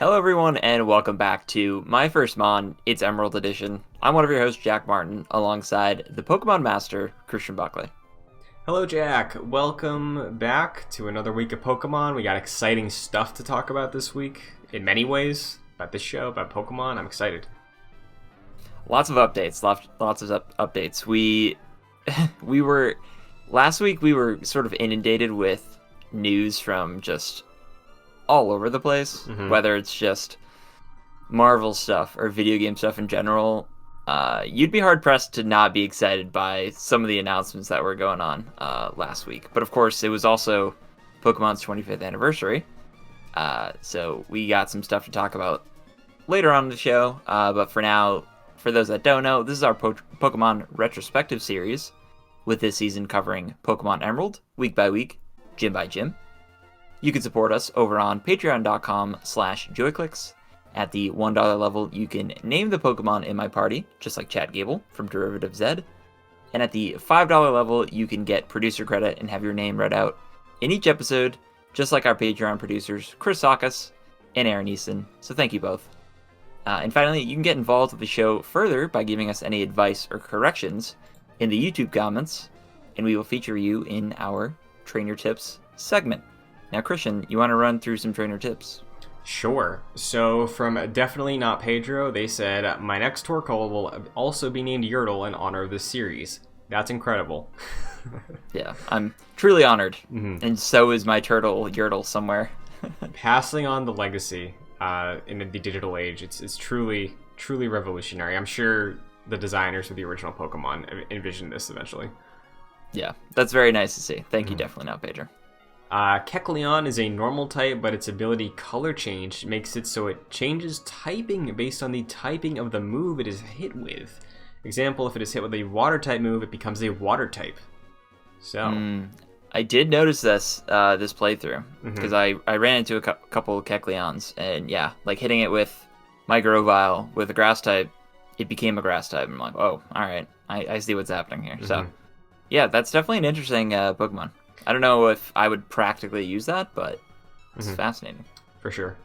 Hello everyone and welcome back to My First Mon, it's Emerald Edition. I'm one of your hosts, Jack Martin, alongside the Pokemon Master, Christian Buckley. Hello Jack, welcome back to another week of Pokemon. We got exciting stuff to talk about this week, in many ways, about this show, about Pokemon. I'm excited. Lots of updates, lots of updates. Last week we were sort of inundated with news from just all over the place, whether it's just Marvel stuff or video game stuff in general. You'd be hard-pressed to not be excited by some of the announcements that were going on last week. But of course, it was also Pokemon's 25th anniversary, so we got some stuff to talk about later on in the show. But for now, for those that don't know, this is our Pokemon retrospective series, with this season covering Pokemon Emerald, week by week, gym by gym. You can support us over on patreon.com/joyclicks. At the $1 level, you can name the Pokemon in my party, just like Chad Gable from Derivative Z. And at the $5 level, you can get producer credit and have your name read out in each episode, just like our Patreon producers, Chris Sakas and Aaron Easton. So thank you both. And finally, you can get involved with the show further by giving us any advice or corrections in the YouTube comments, and we will feature you in our Trainer Tips segment. Now, Christian, you want to run through some trainer tips? Sure. So from Definitely Not Pedro, they said, my next Torkoal will also be named Yertle in honor of this series. That's incredible. Yeah, I'm truly honored. And so is my turtle, Yertle, somewhere. Passing on the legacy in the digital age, it's truly revolutionary. I'm sure the designers of the original Pokemon envisioned this eventually. Yeah, that's very nice to see. Thank you, Definitely Not Pedro. Kecleon is a normal type, but its ability color change makes it so it changes typing based on the typing of the move it is hit with. Example, if it is hit with a water type move, it becomes a water type. So, I did notice this playthrough, because I ran into a couple of Kecleons, and yeah, like hitting it with my Grovyle with a grass type, it became a grass type. I'm like, oh, alright, I see what's happening here. So, yeah, that's definitely an interesting Pokemon. I don't know if I would practically use that, but it's fascinating. For sure.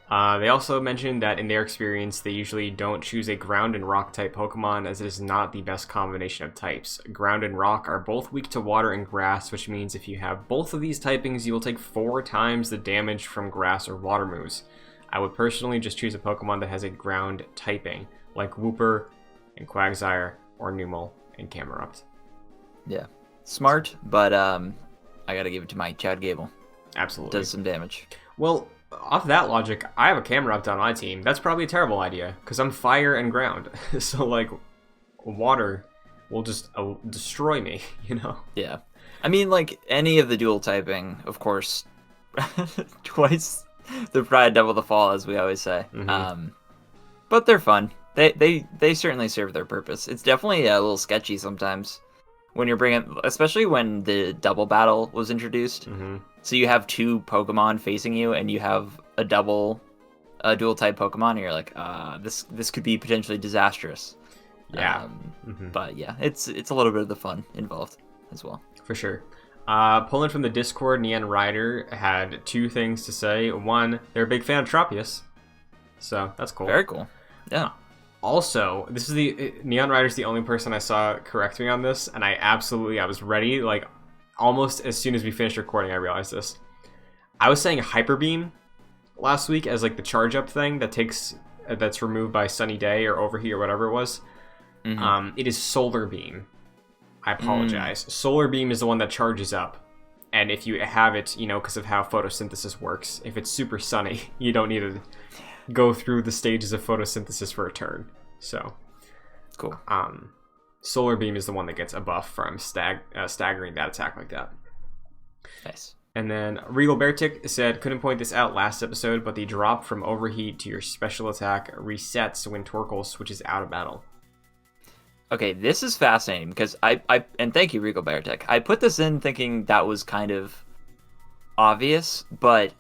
They also mentioned that in their experience, they usually don't choose a ground and rock type Pokemon, as it is not the best combination of types. Ground and rock are both weak to water and grass, which means if you have both of these typings, you will take 4 times the damage from grass or water moves. I would personally just choose a Pokemon that has a ground typing, like Wooper and Quagsire, or Numel and Camerupt. Yeah. Smart, but I gotta give it to my Chad Gable. Absolutely. Does some damage. Well, off that logic, I have a Camerupt on my team. That's probably a terrible idea, because I'm fire and ground. So, like, water will just destroy me, you know? Yeah. I mean, like, any of the dual typing, of course, twice the pride, double the fall, as we always say. But they're fun. They certainly serve their purpose. It's definitely a little sketchy sometimes when you're bringing, especially when the double battle was introduced. So you have 2 Pokemon facing you, and you have a dual type Pokemon, and you're like, this could be potentially disastrous. Yeah. But yeah, it's a little bit of the fun involved as well. For sure. Pulling from the Discord, Neon Rider had 2 things to say. One, they're a big fan of Tropius, so that's cool. Very cool. Yeah. Also, this is Neon Rider's the only person I saw correct me on this, and I was ready, like, almost as soon as we finished recording, I realized this. I was saying Hyper Beam last week as, like, the charge-up thing that's removed by Sunny Day or Overheat or whatever it was. It is Solar Beam. I apologize. Solar Beam is the one that charges up, and if you have it, you know, because of how photosynthesis works, if it's super sunny, you don't need to go through the stages of photosynthesis for a turn. So, cool. Solar Beam is the one that gets a buff from staggering that attack like that. Nice. And then Regal Beartick said, couldn't point this out last episode, but the drop from Overheat to your special attack resets when Torkoal switches out of battle. Okay, this is fascinating because and thank you, Regal Beartick. I put this in thinking that was kind of obvious, but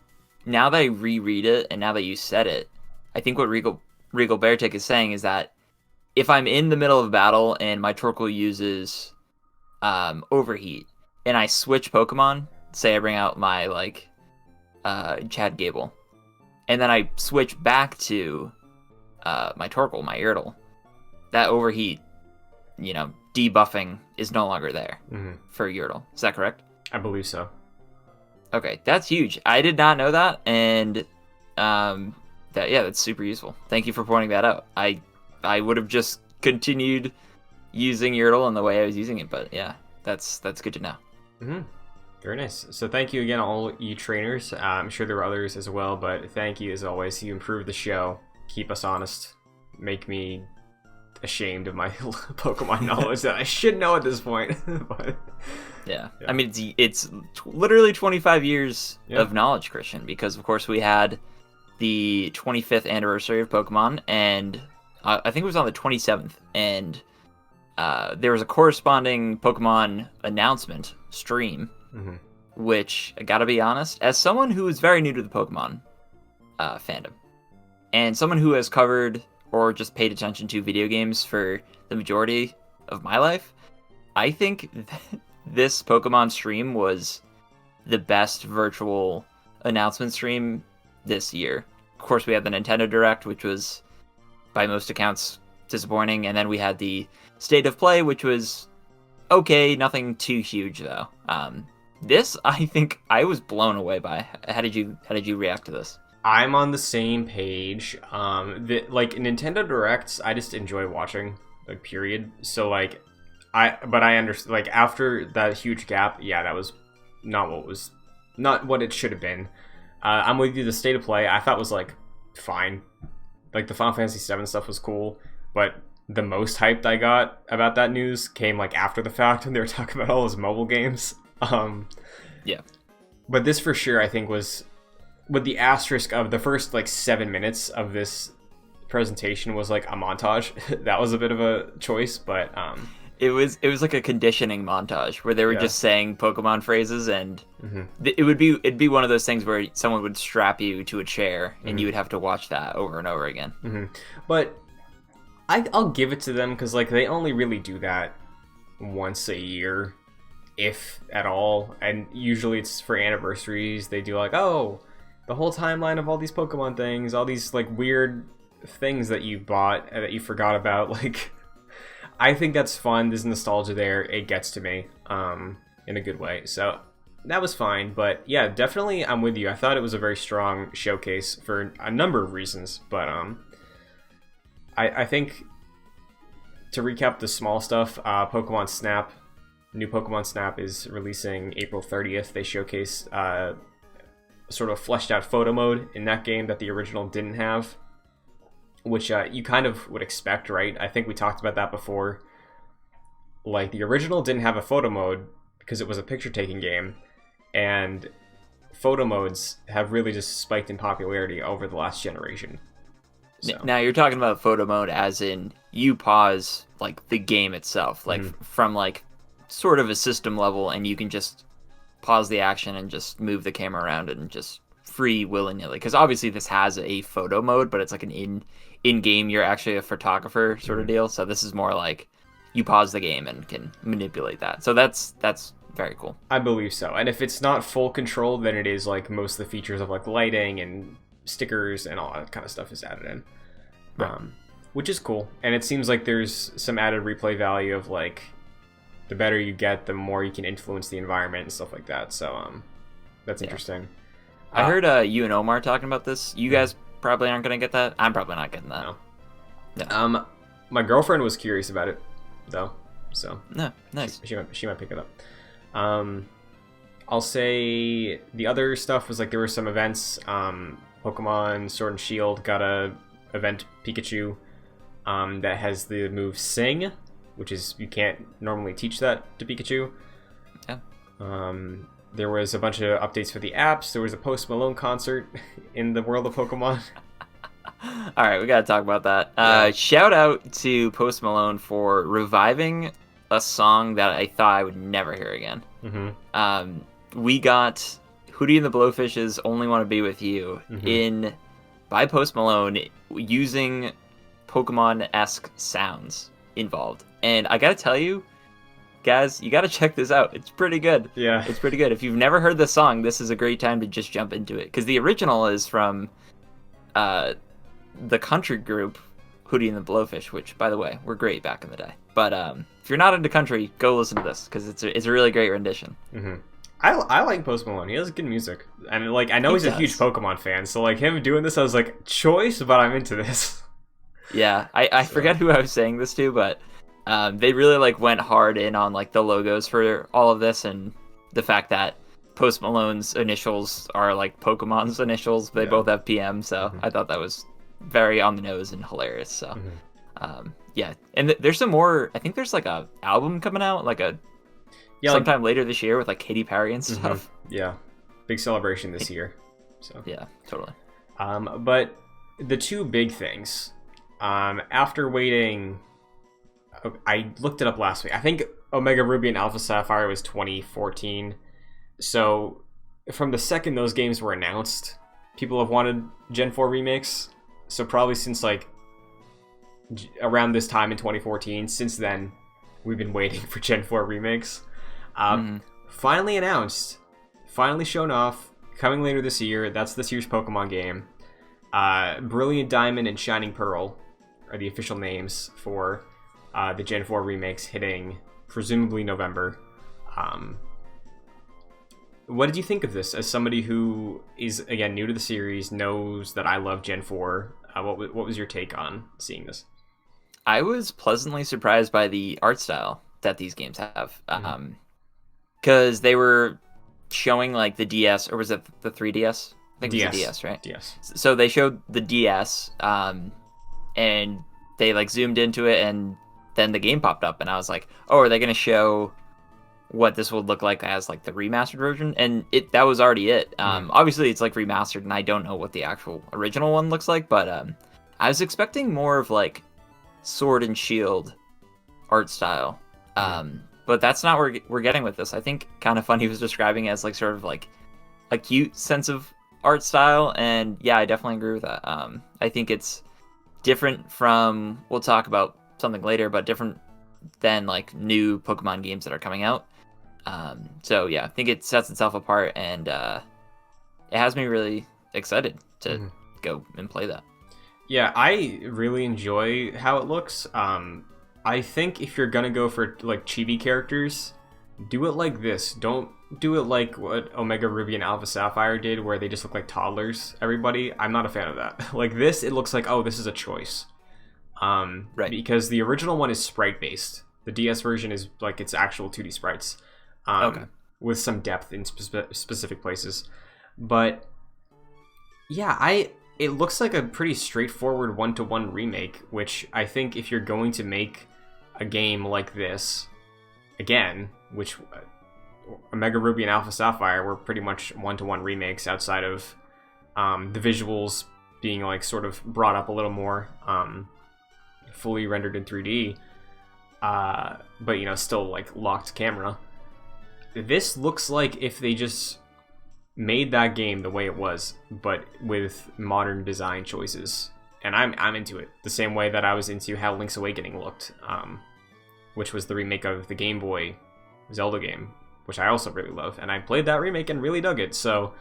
now that I reread it and now that you said it, I think what Regal Beartick is saying is that if I'm in the middle of a battle and my Torkoal uses Overheat and I switch Pokemon, say I bring out my Chad Gable, and then I switch back to my Torkoal, my Ertl, that overheat, debuffing is no longer there for Yertle. Is that correct? I believe so. Okay, that's huge. I did not know that, and that's super useful. Thank you for pointing that out. I would have just continued using Yertle in the way I was using it, but yeah, that's good to know. Mm-hmm. Very nice. So thank you again, all you trainers. I'm sure there were others as well, but thank you as always. You improved the show, keep us honest, make me ashamed of my Pokemon knowledge that I should know at this point. But yeah, I mean it's literally 25 years of knowledge, Christian, because of course we had the 25th anniversary of Pokemon, and I think it was on the 27th, and there was a corresponding Pokemon announcement stream, which, I gotta be honest, as someone who is very new to the Pokemon fandom, and someone who has covered or just paid attention to video games for the majority of my life, I think this Pokemon stream was the best virtual announcement stream this year. Of course, we had the Nintendo Direct, which was, by most accounts, disappointing, and then we had the State of Play, which was okay, nothing too huge though. This, I think, I was blown away by. How did you react to this? I'm on the same page. Nintendo Directs, I just enjoy watching, period. So I understand, after that huge gap, that was not what it should have been. I'm with you. The State of Play, I thought was fine. The Final Fantasy VII stuff was cool, but the most hyped I got about that news came after the fact when they were talking about all those mobile games. Yeah. But this for sure, I think, was, with the asterisk of the first 7 minutes of this presentation was a montage. That was a bit of a choice, but it was like a conditioning montage where they were just saying Pokemon phrases, and it'd be one of those things where someone would strap you to a chair and you would have to watch that over and over again. But I'll give it to them, because they only really do that once a year, if at all, and usually it's for anniversaries. They do the whole timeline of all these Pokemon things, all these weird things that you bought and that you forgot about. I think that's fun. There's nostalgia there. It gets to me in a good way. So that was fine. But yeah, definitely I'm with you. I thought it was a very strong showcase for a number of reasons. But I think, to recap the small stuff, Pokemon Snap, new Pokemon Snap is releasing April 30th. They showcase sort of fleshed out photo mode in that game that the original didn't have, which you kind of would expect, right? I think we talked about that before. The original didn't have a photo mode because it was a picture-taking game, and photo modes have really just spiked in popularity over the last generation. So. Now you're talking about photo mode as in you pause the game itself, from sort of a system level, and you can just pause the action and just move the camera around and just free willy-nilly. Because obviously this has a photo mode, but it's an in-game, you're actually a photographer sort of deal. So this is more you pause the game and can manipulate that. So that's very cool. I believe so. And if it's not full control, then it is most of the features of lighting and stickers and all that kind of stuff is added in. Right. Which is cool. And it seems there's some added replay value of the better you get, the more you can influence the environment and stuff like that. So that's interesting. I heard you and Omar talking about this. You guys probably aren't going to get that. I'm probably not getting that. No. My girlfriend was curious about it, though. So no, nice. She might pick it up. I'll say the other stuff was there were some events. Pokemon Sword and Shield got a event Pikachu that has the move Sing, which is, you can't normally teach that to Pikachu. Yeah. There was a bunch of updates for the apps. There was a Post Malone concert in the world of Pokemon. All right, we got to talk about that. Shout out to Post Malone for reviving a song that I thought I would never hear again. We got Hootie and the Blowfish's Only Want to Be With You by Post Malone using Pokemon-esque sounds involved. And I gotta tell you, guys, you gotta check this out. It's pretty good. Yeah. It's pretty good. If you've never heard the song, this is a great time to just jump into it. Because the original is from the country group, Hootie and the Blowfish, which, by the way, were great back in the day. But if you're not into country, go listen to this, because it's a really great rendition. Mm-hmm. I like Post Malone. He has good music. And, like, I know he's a huge Pokemon fan, so, like, him doing this, I was like, choice, but I'm into this. Yeah, I forget who I was saying this to, but they really, like, went hard in on, like, the logos for all of this, and the fact that Post Malone's initials are, like, Pokemon's initials. They both have PM, so I thought that was very on the nose and hilarious. So, yeah. And there's some more, I think there's, like, a album coming out, like, sometime later this year with, like, Katy Perry and stuff. Yeah. Big celebration this year. So yeah, totally. But the two big things, after waiting, I looked it up last week. I think Omega Ruby and Alpha Sapphire was 2014. So from the second those games were announced, people have wanted Gen 4 remakes. So probably since, like, around this time in 2014, since then, we've been waiting for Gen 4 remakes. Finally announced, finally shown off, coming later this year. That's this year's Pokemon game. Brilliant Diamond and Shining Pearl are the official names for the Gen 4 remakes, hitting presumably November. What did you think of this? As somebody who is, again, new to the series, knows that I love Gen 4, what was your take on seeing this? I was pleasantly surprised by the art style that these games have. Because they were showing, like, the DS, or was it the 3DS? I think it was the DS, right? DS. So they showed the DS, and they, like, zoomed into it, and then the game popped up, and I was like, oh, are they going to show what this would look like as, like, the remastered version? And that was already it. Obviously, it's, like, remastered, and I don't know what the actual original one looks like, but I was expecting more of, like, Sword and Shield art style. But that's not what we're getting with this. I think Kind of Funny was describing it as, like, sort of, like, a cute sense of art style, and yeah, I definitely agree with that. I think it's different from, we'll talk about something later, but different than, like, new Pokemon games that are coming out. So yeah, I think it sets itself apart, and it has me really excited to go and play that. Yeah, I really enjoy how it looks. I think if you're gonna go for, like, chibi characters, do it like this. Don't do it like what Omega Ruby and Alpha Sapphire did, where they just look like toddlers, everybody. I'm not a fan of that. Like this, it looks like, oh, this is a choice. Right. Because the original one is sprite-based. The DS version is, like, it's actual 2D sprites. With some depth in specific places. But, yeah, it looks like a pretty straightforward one-to-one remake, which I think if you're going to make a game like this, again, which Omega Ruby and Alpha Sapphire were pretty much one-to-one remakes outside of the visuals being, like, sort of brought up a little more, fully rendered in 3D, but, you know, still, like, locked camera. This looks like if they just made that game the way it was, but with modern design choices. And I'm into it. The same way that I was into how Link's Awakening looked, which was the remake of the Game Boy Zelda game, which I also really love. And I played that remake and really dug it. So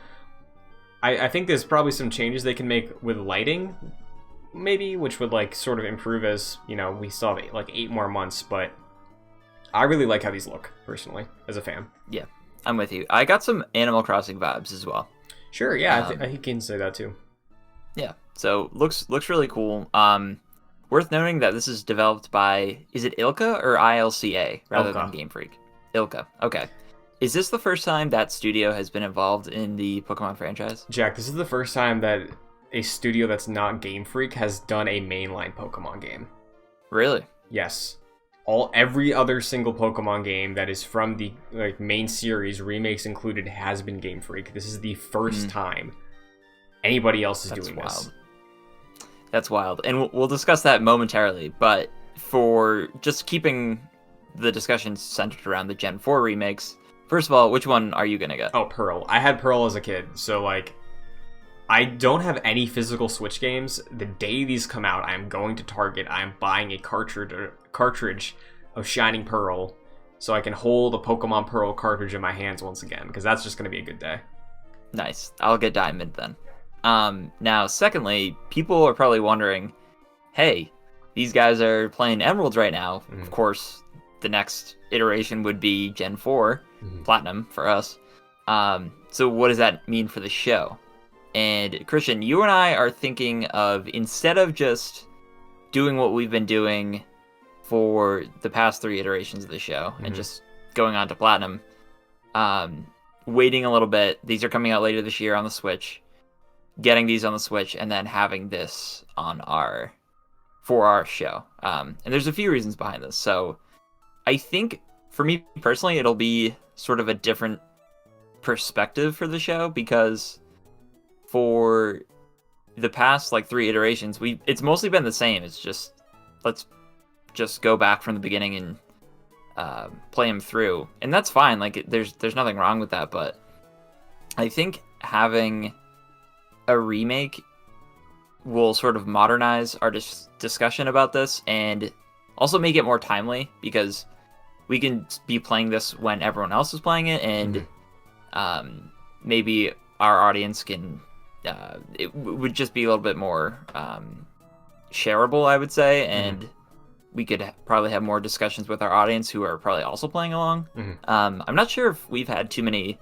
I think there's probably some changes they can make with lighting, maybe, which would, like, sort of improve as, you know, we still have, like, 8 more months. But I really like how these look, personally, as a fan. Yeah, I'm with you. I got some Animal Crossing vibes as well. Sure, yeah, I think you can say that too. Yeah, so looks really cool. Worth noting that this is developed by, is it ILCA or ILCA rather than Game Freak? ILCA. Okay. Is this the first time that studio has been involved in the Pokemon franchise? Jack, this is the first time that a studio that's not Game Freak has done a mainline Pokemon game. Really? Yes. Every other single Pokemon game that is from the, like, main series, remakes included, has been Game Freak. This is the first time anybody else is doing this. That's wild. And we'll discuss that momentarily, but for just keeping the discussion centered around the Gen 4 remakes, first of all, which one are you going to get? Oh, Pearl. I had Pearl as a kid, so, like, I don't have any physical Switch games. The day these come out, I'm going to Target. I'm buying a cartridge of Shining Pearl so I can hold a Pokemon Pearl cartridge in my hands once again, because that's just going to be a good day. Nice. I'll get Diamond then. Now, secondly, people are probably wondering, hey, these guys are playing Emeralds right now. Mm-hmm. Of course, the next iteration would be Gen 4, Platinum for us. So what does that mean for the show? And Christian, you and I are thinking of, instead of just doing what we've been doing for the past 3 iterations of the show and just going on to Platinum, waiting a little bit. These are coming out later this year on the Switch. Getting these on the Switch and then having this on for our show. And there's a few reasons behind this. So I think for me personally, it'll be sort of a different perspective for the show, because for the past 3 iterations, it's mostly been the same. It's just, let's just go back from the beginning and play them through, and that's fine. There's nothing wrong with that, but I think having a remake will sort of modernize our discussion about this and also make it more timely, because we can be playing this when everyone else is playing it, and maybe our audience can it would just be a little bit more shareable, I would say, and we could probably have more discussions with our audience who are probably also playing along. I'm not sure if we've had too many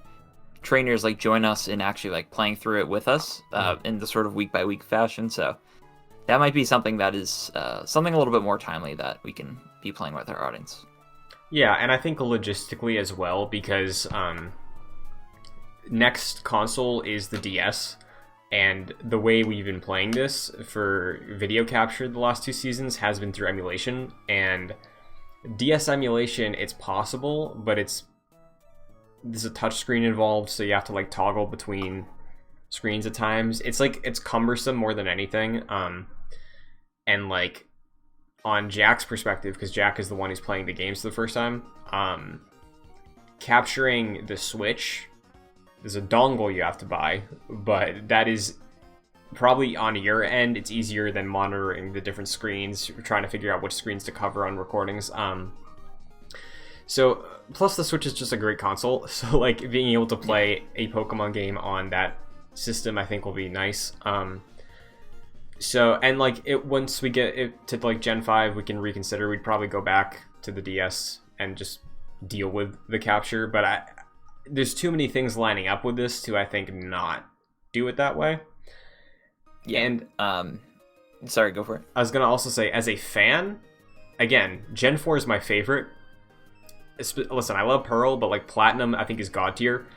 trainers join us in actually playing through it with us in the sort of week by week fashion, so that might be something that is something a little bit more timely that we can be playing with our audience. Yeah, and I think logistically as well, because next console is the DS, and the way we've been playing this for video capture the last 2 seasons has been through emulation, and DS emulation, it's possible, but there's a touch screen involved, so you have to toggle between screens at times. It's cumbersome more than anything. And on Jack's perspective, because Jack is the one who's playing the games for the first time, capturing the Switch, there's a dongle you have to buy, but that is probably on your end, it's easier than monitoring the different screens, trying to figure out which screens to cover on recordings. So, plus the Switch is just a great console, so being able to play a Pokemon game on that system, I think will be nice. So, and once we get it to Gen 5, we can reconsider. We'd probably go back to the DS and just deal with the capture, but there's too many things lining up with this to, I think, not do it that way. Yeah, and sorry, go for it. I was gonna also say, as a fan, again, Gen 4 is my favorite. Listen, I love Pearl, but Platinum I think is god tier.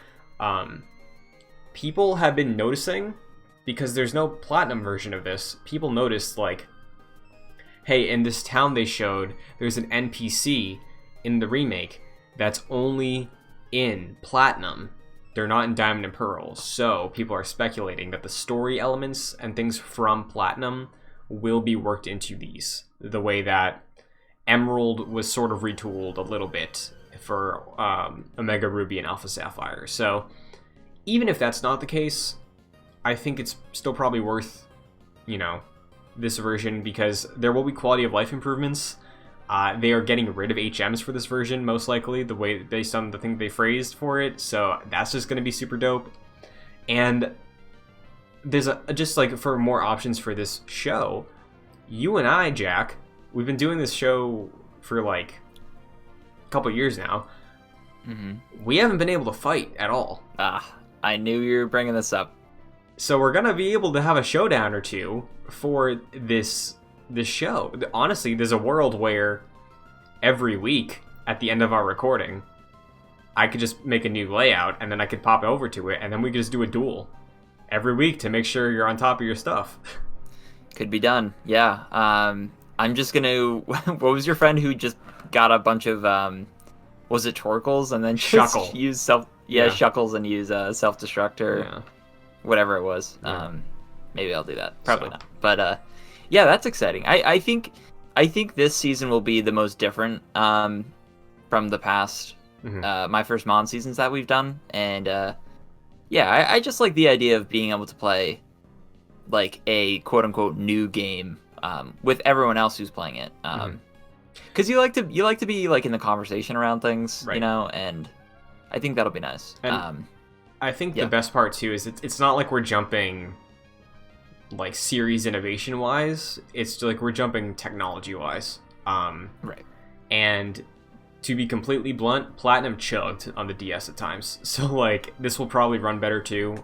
People have been noticing, because there's no Platinum version of this, people noticed hey, in this town they showed, there's an NPC in the remake that's only in Platinum. They're not in Diamond and Pearl, so people are speculating that the story elements and things from Platinum will be worked into these, the way that Emerald was sort of retooled a little bit for Omega Ruby and Alpha Sapphire. So even if that's not the case, I think it's still probably worth, this version, because there will be quality of life improvements. They are getting rid of HMs for this version, most likely, based on the thing they phrased for it. So that's just going to be super dope. And there's just for more options for this show, you and I, Jack, we've been doing this show for a couple years now. We haven't been able to fight at all. I knew you were bringing this up. So we're gonna be able to have a showdown or two for this show. Honestly, there's a world where every week at the end of our recording, I could just make a new layout and then I could pop over to it, and then we could just do a duel every week to make sure you're on top of your stuff. Could be done. Yeah. I'm just gonna. What was your friend who just got a bunch of was it Torkles and then Shuckle use Shuckles and use self-destruct or whatever it was. Yeah. Maybe I'll do that. Probably not. But yeah, that's exciting. I think this season will be the most different from the past My First Mon seasons that we've done, and I just like the idea of being able to play a quote unquote new game with everyone else who's playing it. Because you like to be in the conversation around things, right. And I think that'll be nice. And I think the best part too is it's not like we're jumping like series innovation wise. It's like we're jumping technology wise. Right. And to be completely blunt, Platinum chugged on the DS at times. So like this will probably run better too.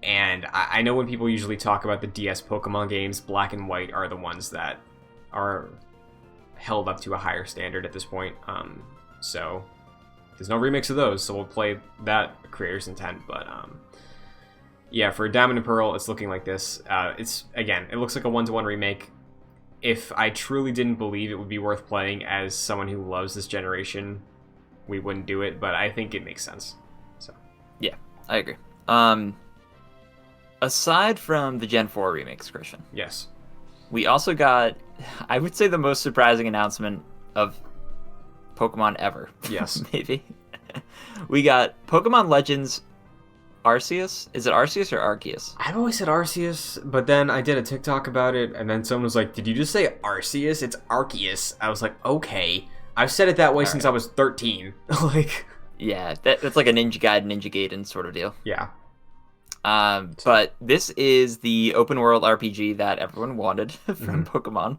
And I know when people usually talk about the DS Pokemon games, Black and White are the ones that are held up to a higher standard at this point. So there's no remix of those, so we'll play that creator's intent. But yeah, for Diamond and Pearl, it's looking like this. It looks like a 1-to-1 remake. If I truly didn't believe it would be worth playing as someone who loves this generation, we wouldn't do it, but I think it makes sense. So yeah, I agree. Aside from the Gen 4 remakes, Christian. Yes. We also got, I would say, the most surprising announcement of Pokemon ever. Yes. Maybe. We got Pokemon Legends Arceus? Is it Arceus or Arceus? I've always said Arceus, but then I did a TikTok about it, and then someone was like, did you just say Arceus? It's Arceus. I was like, okay. I've said it that way since I was 13. Like, yeah, that's like a Ninja Gaiden, Ninja Gaiden sort of deal. Yeah. But this is the open world RPG that everyone wanted from Pokemon,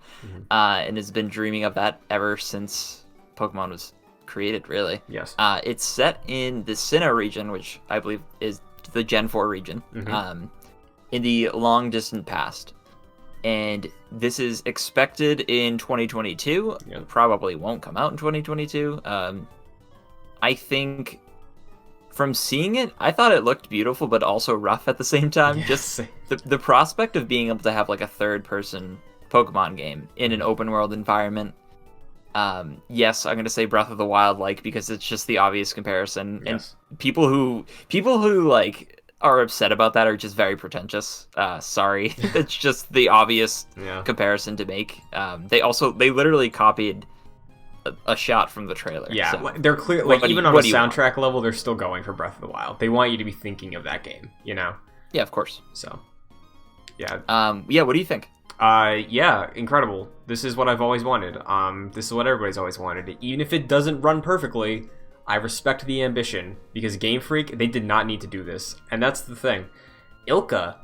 and has been dreaming of that ever since Pokemon was created, really. Yes. It's set in the Sinnoh region, which I believe is the Gen 4 region, in the long distant past. And this is expected in 2022. It probably won't come out in 2022. I think from seeing it, I thought it looked beautiful, but also rough at the same time. Yes. Just the prospect of being able to have like a third-person Pokemon game in an open-world environment. Yes, I'm gonna say Breath of the Wild, like, because it's just the obvious comparison, Yes. and people who like are upset about that are just very pretentious. Sorry, it's just the obvious comparison to make. They literally copied a shot from the trailer. Yeah, so. they're clear. Like, even on a soundtrack level, they're still going for Breath of the Wild. They want you to be thinking of that game, you know? Yeah, of course. So, yeah. Yeah, what do you think? Yeah, incredible. This is what I've always wanted. This is what everybody's always wanted. Even if it doesn't run perfectly, I respect the ambition, because Game Freak, they did not need to do this. And that's the thing. ILCA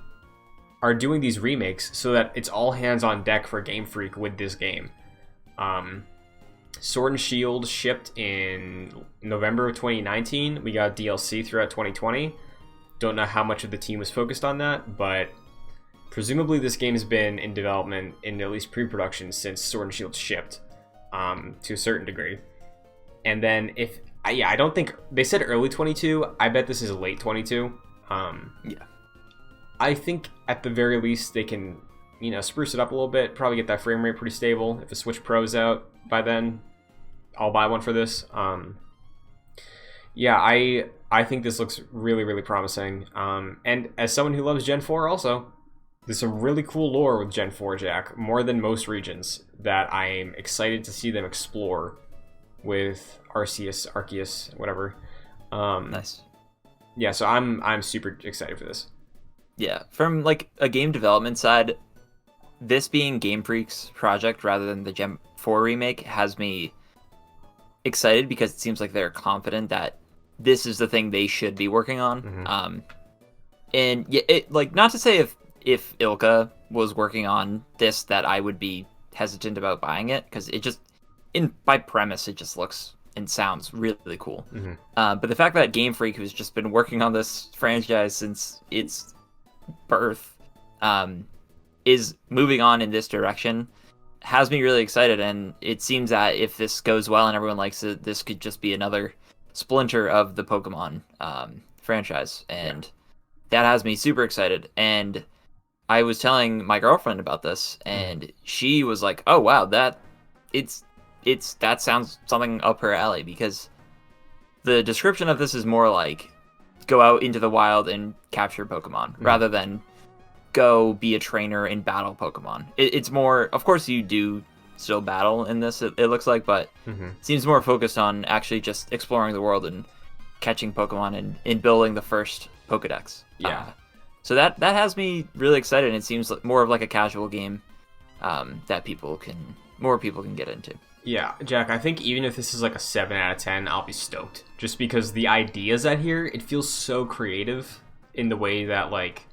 are doing these remakes so that it's all hands on deck for Game Freak with this game. Sword and Shield shipped in November of 2019. We got DLC throughout 2020. Don't know how much of the team was focused on that, but presumably this game has been in development in at least pre-production since Sword and Shield shipped, to a certain degree. And then I don't think they said early 22. I bet this is late 22. Yeah. I think at the very least they can, spruce it up a little bit. Probably get that frame rate pretty stable. If the Switch Pro's out by then, I'll buy one for this. Yeah, I think this looks really, really promising. And as someone who loves Gen 4 also, there's some really cool lore with Gen 4, Jack, more than most regions, that I'm excited to see them explore with Arceus, whatever. Nice. Yeah, so I'm super excited for this. Yeah, from like a game development side, this being Game Freak's project rather than the Gen 4 remake has me excited, because it seems like they're confident that this is the thing they should be working on. And yeah, it, like, not to say if ILCA was working on this that I would be hesitant about buying it, because it just, by premise, it just looks and sounds really, really cool. But the fact that Game Freak, who's just been working on this franchise since its birth, is moving on in this direction has me really excited. And it seems that if this goes well and everyone likes it, this could just be another splinter of the Pokemon franchise, and that has me super excited. And I was telling my girlfriend about this, and she was like, "Oh wow, that sounds something up her alley," because the description of this is more like go out into the wild and capture Pokemon rather than go be a trainer and battle Pokemon. It's more, of course you do still battle in this, it looks like, but it seems more focused on actually just exploring the world and catching Pokemon and building the first Pokedex. So that has me really excited, and it seems like more of like a casual game that more people can get into. Yeah, Jack, I think even if this is like a 7 out of 10, I'll be stoked. Just because the ideas out here, it feels so creative in the way that, like,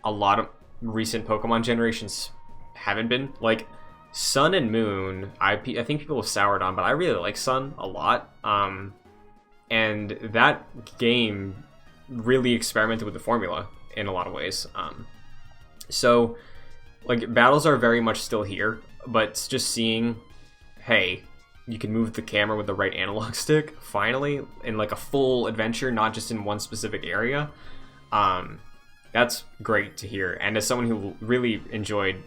a lot of recent Pokemon generations haven't been. Like, Sun and Moon, I think people have soured on, but I really like Sun a lot. And that game really experimented with the formula in a lot of ways. So, like, battles are very much still here, but it's just seeing, hey, you can move the camera with the right analog stick, finally, in, like, a full adventure, not just in one specific area. That's great to hear. And as someone who really enjoyed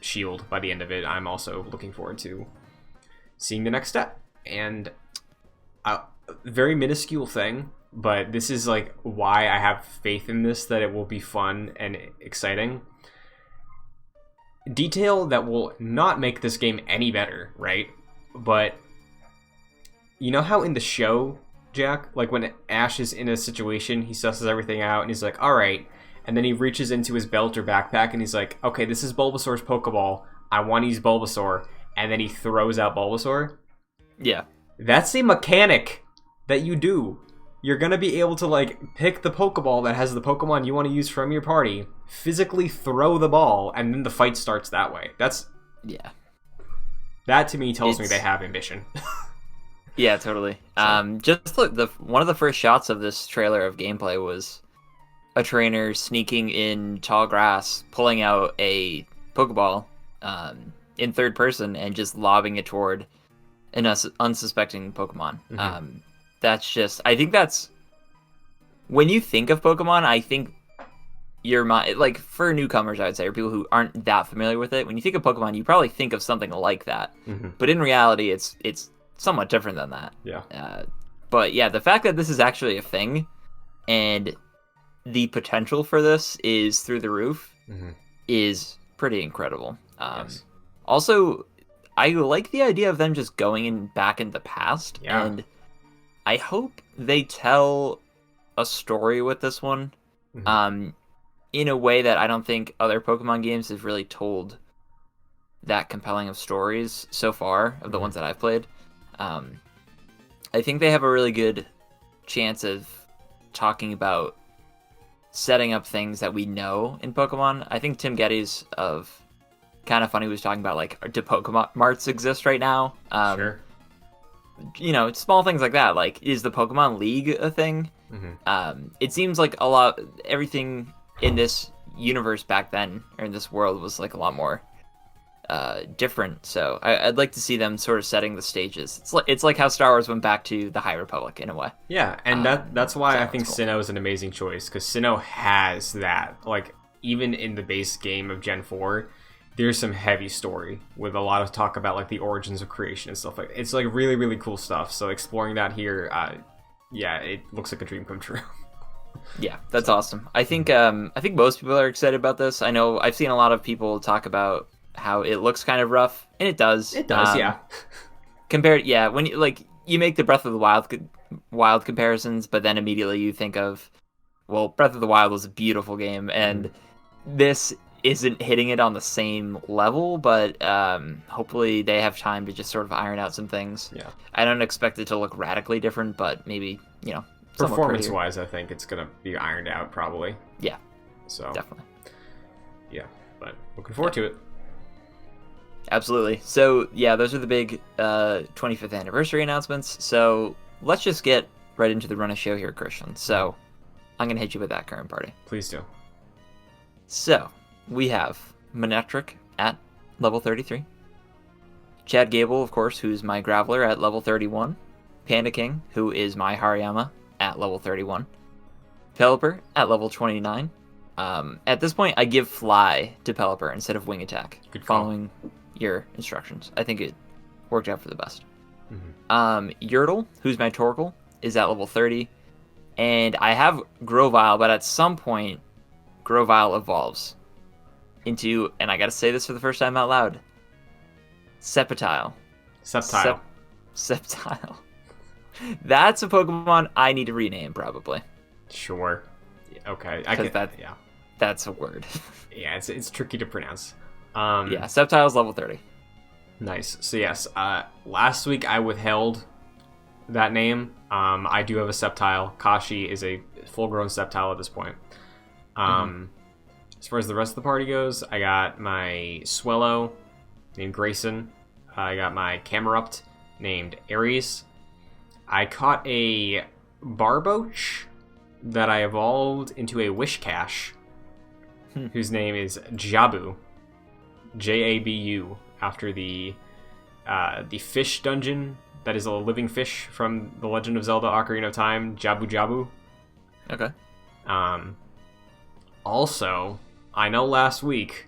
Shield by the end of it, I'm also looking forward to seeing the next step. And a very minuscule thing, but this is like why I have faith in this, that it will be fun and exciting. Detail that will not make this game any better, right? But you know how in the show, Jack, like when Ash is in a situation, he susses everything out and he's like, all right. And then he reaches into his belt or backpack and he's like, okay, this is Bulbasaur's Pokeball. I want to use Bulbasaur. And then he throws out Bulbasaur. Yeah. That's a mechanic that you do. You're going to be able to, like, pick the Pokeball that has the Pokemon you want to use from your party, physically throw the ball, and then the fight starts that way. Yeah. That, to me, tells me they have ambition. Yeah, totally. Just look, one of the first shots of this trailer of gameplay was a trainer sneaking in tall grass, pulling out a Pokeball in third person and just lobbing it toward an unsuspecting Pokemon. Mm-hmm. That's just, I think that's, when you think of Pokemon, I think your mind, like for newcomers, I would say, or people who aren't that familiar with it, when you think of Pokemon, you probably think of something like that. Mm-hmm. But in reality, it's somewhat different than that. Yeah. But yeah, the fact that this is actually a thing and the potential for this is through the roof mm-hmm. is pretty incredible. Yes. Also, I like the idea of them just going back in the past, and I hope they tell a story with this one, mm-hmm. In a way that I don't think other Pokemon games have really told that compelling of stories so far, of the ones that I've played. I think they have a really good chance of talking about setting up things that we know in Pokemon. I think Tim Geddes of Kind of Funny was talking about, like, do Pokemon Marts exist right now? Sure. You know, small things like that. Like, is the Pokemon League a thing? Mm-hmm. It seems like everything in this universe back then, or in this world, was like a lot more different. So I'd like to see them sort of setting the stages. It's like how Star Wars went back to the High Republic in a way. Yeah, and that's why I think cool. Sinnoh is an amazing choice, because Sinnoh has that. Like, even in the base game of Gen 4, there's some heavy story with a lot of talk about, like, the origins of creation and stuff like that. It's, like, really, really cool stuff. So exploring that here, yeah, it looks like a dream come true. Yeah, that's awesome. I think most people are excited about this. I know I've seen a lot of people talk about how it looks kind of rough, and it does. It does, yeah. When you make the Breath of the Wild comparisons, but then immediately you think of, well, Breath of the Wild was a beautiful game, and this isn't hitting it on the same level, but hopefully they have time to just sort of iron out some things. Yeah. I don't expect it to look radically different, but maybe, performance-wise, I think it's going to be ironed out, probably. Yeah. So definitely. Yeah, but looking forward to it. Absolutely. So, yeah, those are the big 25th anniversary announcements. So, let's just get right into the run of show here, Christian. So, I'm going to hit you with that current party. Please do. So, we have Manectric at level 33. Chad Gable, of course, who's my Graveler at level 31. Panda King, who is my Hariyama at level 31. Pelipper at level 29. At this point, I give Fly to Pelipper instead of Wing Attack. Good call. Following your instructions. I think it worked out for the best. Mm-hmm. Yertle, who's my Torkoal, is at level 30. And I have Grovyle, but at some point, Grovyle evolves into, and I gotta say this for the first time out loud, Sceptile. Sceptile. That's a Pokemon I need to rename, probably. Sure. Okay. That's a word. Yeah, it's tricky to pronounce. Yeah, Sceptile's level 30. Nice. So yes, last week I withheld that name. I do have a Sceptile. Kashi is a full-grown Sceptile at this point. as far as the rest of the party goes, I got my Swellow named Grayson. I got my Camerupt named Aries. I caught a Barboach that I evolved into a Wishcash, whose name is Jabu. Jabu, after the fish dungeon that is a living fish from The Legend of Zelda Ocarina of Time, Jabu Jabu. Okay. Also, I know last week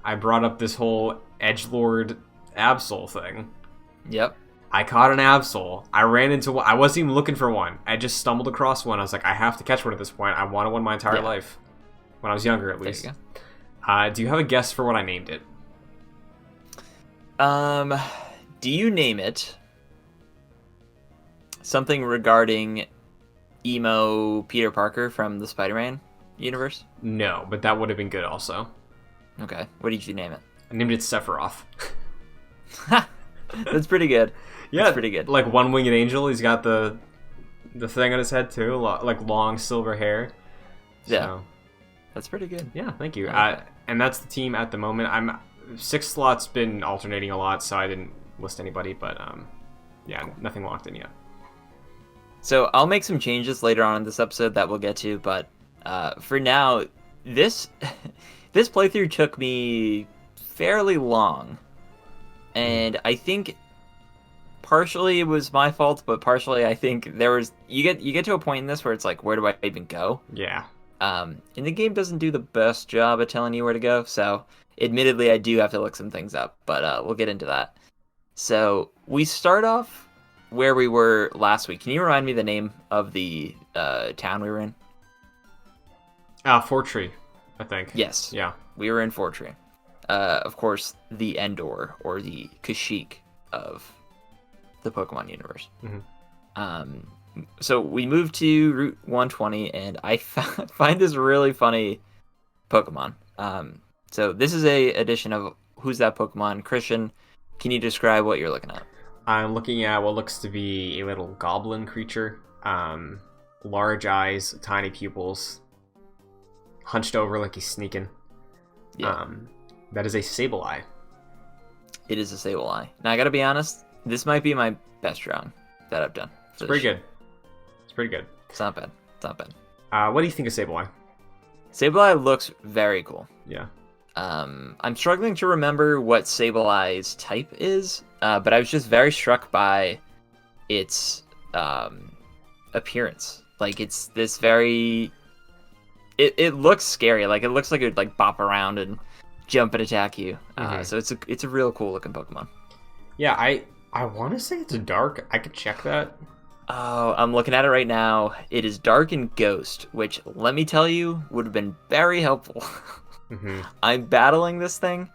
I brought up this whole Edgelord Absol thing. Yep. I caught an Absol. I ran into one. I wasn't even looking for one. I just stumbled across one. I was like, I have to catch one at this point. I wanted one my entire life. When I was younger, at least. There you go. Do you have a guess for what I named it? Do you name it something regarding emo Peter Parker from the Spider-Man universe? No, but that would have been good also. Okay. What did you name it? I named it Sephiroth. That's pretty good. Yeah, that's pretty good. Like one-winged angel. He's got the thing on his head too, like long silver hair. Yeah, so, that's pretty good. Yeah, thank you. And that's the team at the moment. 6 slots been alternating a lot, so I didn't list anybody, but yeah, nothing locked in yet. So I'll make some changes later on in this episode that we'll get to, but for now, this playthrough took me fairly long, and I think partially it was my fault, but partially I think there was you get to a point in this where it's like, where do I even go? Yeah. And the game doesn't do the best job at telling you where to go, so admittedly I do have to look some things up, but we'll get into that. So we start off where we were last week. Can you remind me the name of the town we were in? Fortree, I think. Yes. Yeah. We were in Fortree. Of course, the Endor, or the Kashyyyk of the Pokemon universe. Mm-hmm. So we moved to Route 120, and I find this really funny Pokemon. So this is a edition of Who's That Pokemon? Christian, can you describe what you're looking at? I'm looking at what looks to be a little goblin creature. Large eyes, tiny pupils, hunched over like he's sneaking. Yeah. That is a Sableye. It is a Sableye. Now, I gotta be honest, this might be my best drawing that I've done. It's pretty good. It's pretty good. It's not bad. It's not bad. What do you think of Sableye? Sableye looks very cool. Yeah. I'm struggling to remember what Sableye's type is, but I was just very struck by its appearance. Like, it's this very... It looks scary. Like, it looks like it would like bop around and jump and attack you. So it's a real cool looking Pokemon. Yeah, I want to say it's a dark. I could check that. Oh, I'm looking at it right now. It is dark and ghost, which, let me tell you, would have been very helpful. Mm-hmm. I'm battling this thing,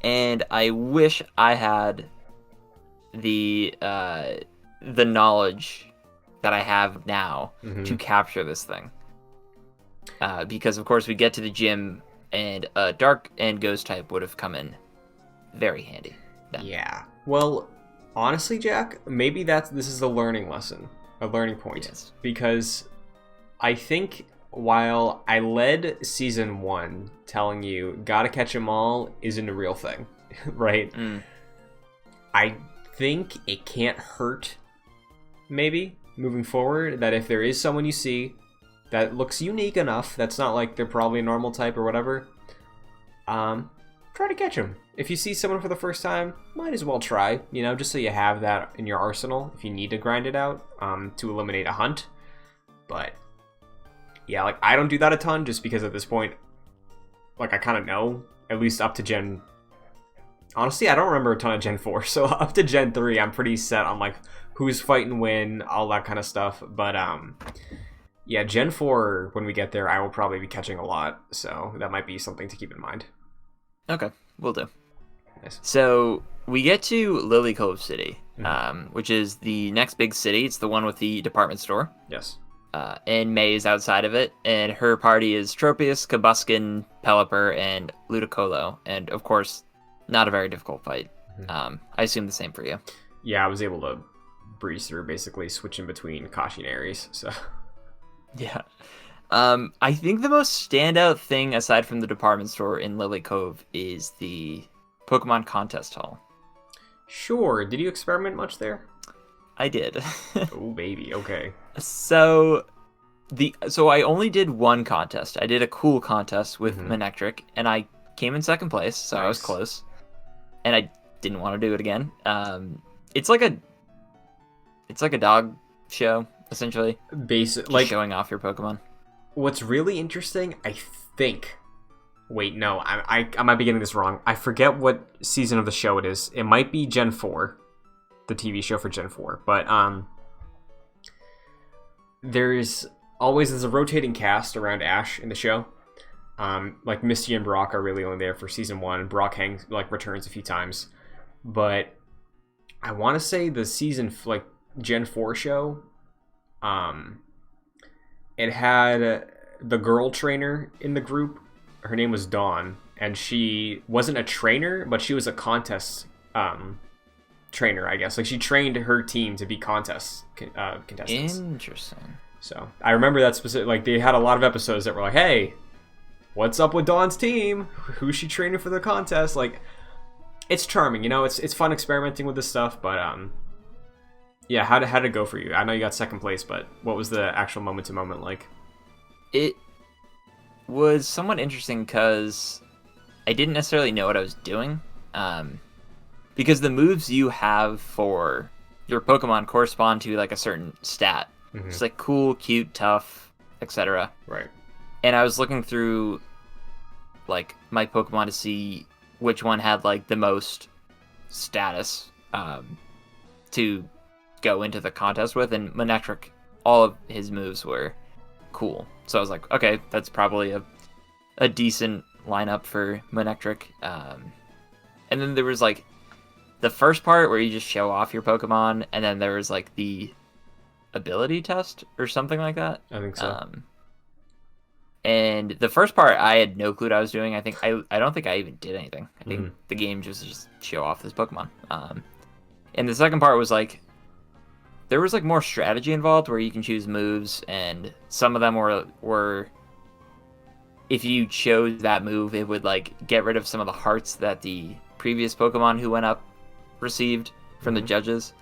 and I wish I had the knowledge that I have now to capture this thing. Because, of course, we get to the gym, and a dark and ghost type would have come in very handy. Yeah. Well, honestly, Jack, maybe this is a learning lesson, a learning point. Yes. Because I think while I led Season 1 telling you, gotta catch them all isn't a real thing, right? I think it can't hurt, maybe, moving forward, that if there is someone you see that looks unique enough, that's not like they're probably a normal type or whatever, try to catch them. If you see someone for the first time, might as well try, just so you have that in your arsenal if you need to grind it out to eliminate a hunt. But yeah, like, I don't do that a ton just because at this point, like, I kind of know, at least up to Gen... Honestly, I don't remember a ton of Gen 4, so up to Gen 3, I'm pretty set on, like, who's fighting when, all that kind of stuff. But, yeah, Gen 4, when we get there, I will probably be catching a lot, so that might be something to keep in mind. Okay, will do. Nice. So we get to Lilly Cove City, which is the next big city. It's the one with the department store. Yes. And May is outside of it, and her party is Tropius, Kabuskin, Pelipper, and Ludicolo. And, of course, not a very difficult fight. I assume the same for you. Yeah, I was able to breeze through, basically switching between Kashi and Aries, so... Yeah. I think the most standout thing aside from the department store in Lily Cove is the Pokemon contest hall. Sure. Did you experiment much there? I did. Oh, baby. Okay. So I only did one contest. I did a cool contest with Manectric, and I came in second place, so I was close. And I didn't want to do it again. It's like a dog show, essentially. Like showing off your Pokemon. What's really interesting, I think. Wait, no, I might be getting this wrong. I forget what season of the show it is. It might be Gen 4, the TV show for Gen 4. But there's a rotating cast around Ash in the show. Like Misty and Brock are really only there for season 1, and Brock returns a few times. But I want to say the season Gen 4 show, it had the girl trainer in the group. Her name was Dawn, and she wasn't a trainer, but she was a contest trainer, I guess. Like, she trained her team to be contestants. Interesting. So I remember that specific. Like, they had a lot of episodes that were like, "Hey, what's up with Dawn's team? Who's she training for the contest?" Like, it's charming, you know. It's fun experimenting with this stuff, but yeah. How did it go for you? I know you got second place, but what was the actual moment to moment like? It was somewhat interesting because I didn't necessarily know what I was doing. Because the moves you have for your Pokemon correspond to like a certain stat. It's like cool, cute, tough, etc. Right. And I was looking through like my Pokemon to see which one had like the most status to go into the contest with, and Manectric, all of his moves were cool. So I was like, okay, that's probably a decent lineup for Manectric. And then there was like the first part where you just show off your Pokemon, and then there was like the ability test or something like that. I think so. And the first part, I had no clue what I was doing. I don't think I even did anything. I think the game just show off this Pokemon. And the second part was like, there was like more strategy involved where you can choose moves, and some of them were if you chose that move, it would like get rid of some of the hearts that the previous Pokemon who went up received from the judges.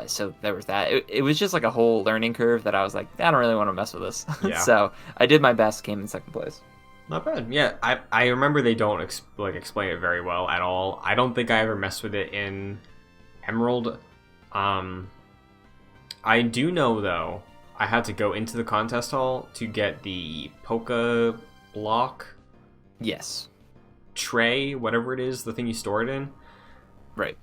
So there was that. It was just like a whole learning curve that I was like, I don't really want to mess with this. Yeah. So I did my best, came in second place. Not bad. Yeah, I remember they don't explain it very well at all. I don't think I ever messed with it in Emerald. I do know, though, I had to go into the contest hall to get the Poke Block. Yes. Tray, whatever it is, the thing you store it in. Right.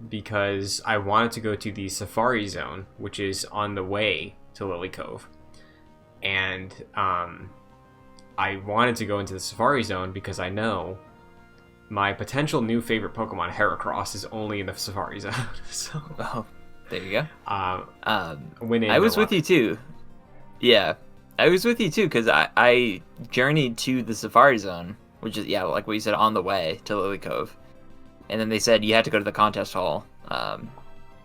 Because I wanted to go to the Safari Zone, which is on the way to Lily Cove. And I wanted to go into the Safari Zone because I know my potential new favorite Pokemon, Heracross, is only in the Safari Zone. So, oh, there you go. Winning I was with you too. Yeah, I was with you too because I journeyed to the Safari Zone, which is, yeah, like what you said, on the way to Lily Cove. And then they said you had to go to the contest hall.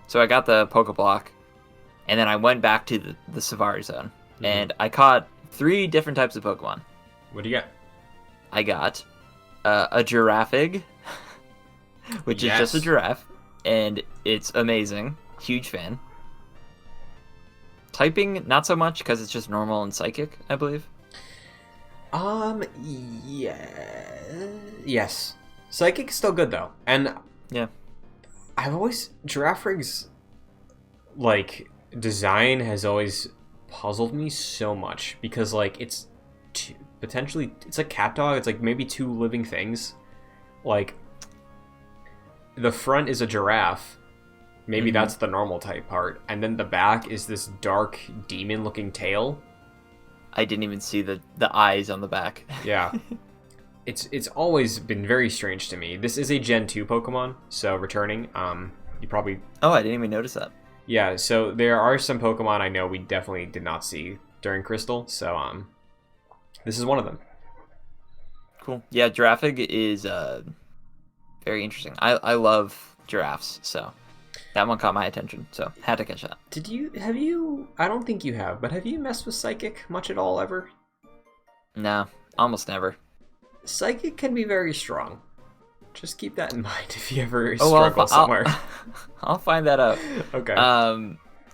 So I got the Pokeblock, and then I went back to the Safari Zone. And I caught 3 different types of Pokemon. What do you get? I got a Giraffig, which is just a giraffe, and it's amazing. Huge fan. Typing, not so much, because it's just normal and psychic, I believe. Yeah. Yes. Psychic's still good, though. And yeah, I've always... Giraffig's, like, design has always puzzled me so much. Because, like, it's potentially... It's like cat dog. It's, like, maybe 2 living things. Like, the front is a giraffe. Maybe that's the normal type part. And then the back is this dark demon-looking tail. I didn't even see the eyes on the back. Yeah. It's always been very strange to me. This is a Gen 2 Pokemon, so returning. You probably... Oh, I didn't even notice that. Yeah, so there are some Pokemon I know we definitely did not see during Crystal, so this is one of them. Cool. Yeah, Giraffig is very interesting. I love giraffes, so that one caught my attention, so had to catch that. Have you, I don't think you have, but have you messed with Psychic much at all ever? No, almost never. Psychic can be very strong. Just keep that in mind if you ever struggle somewhere. I'll find that out. Okay.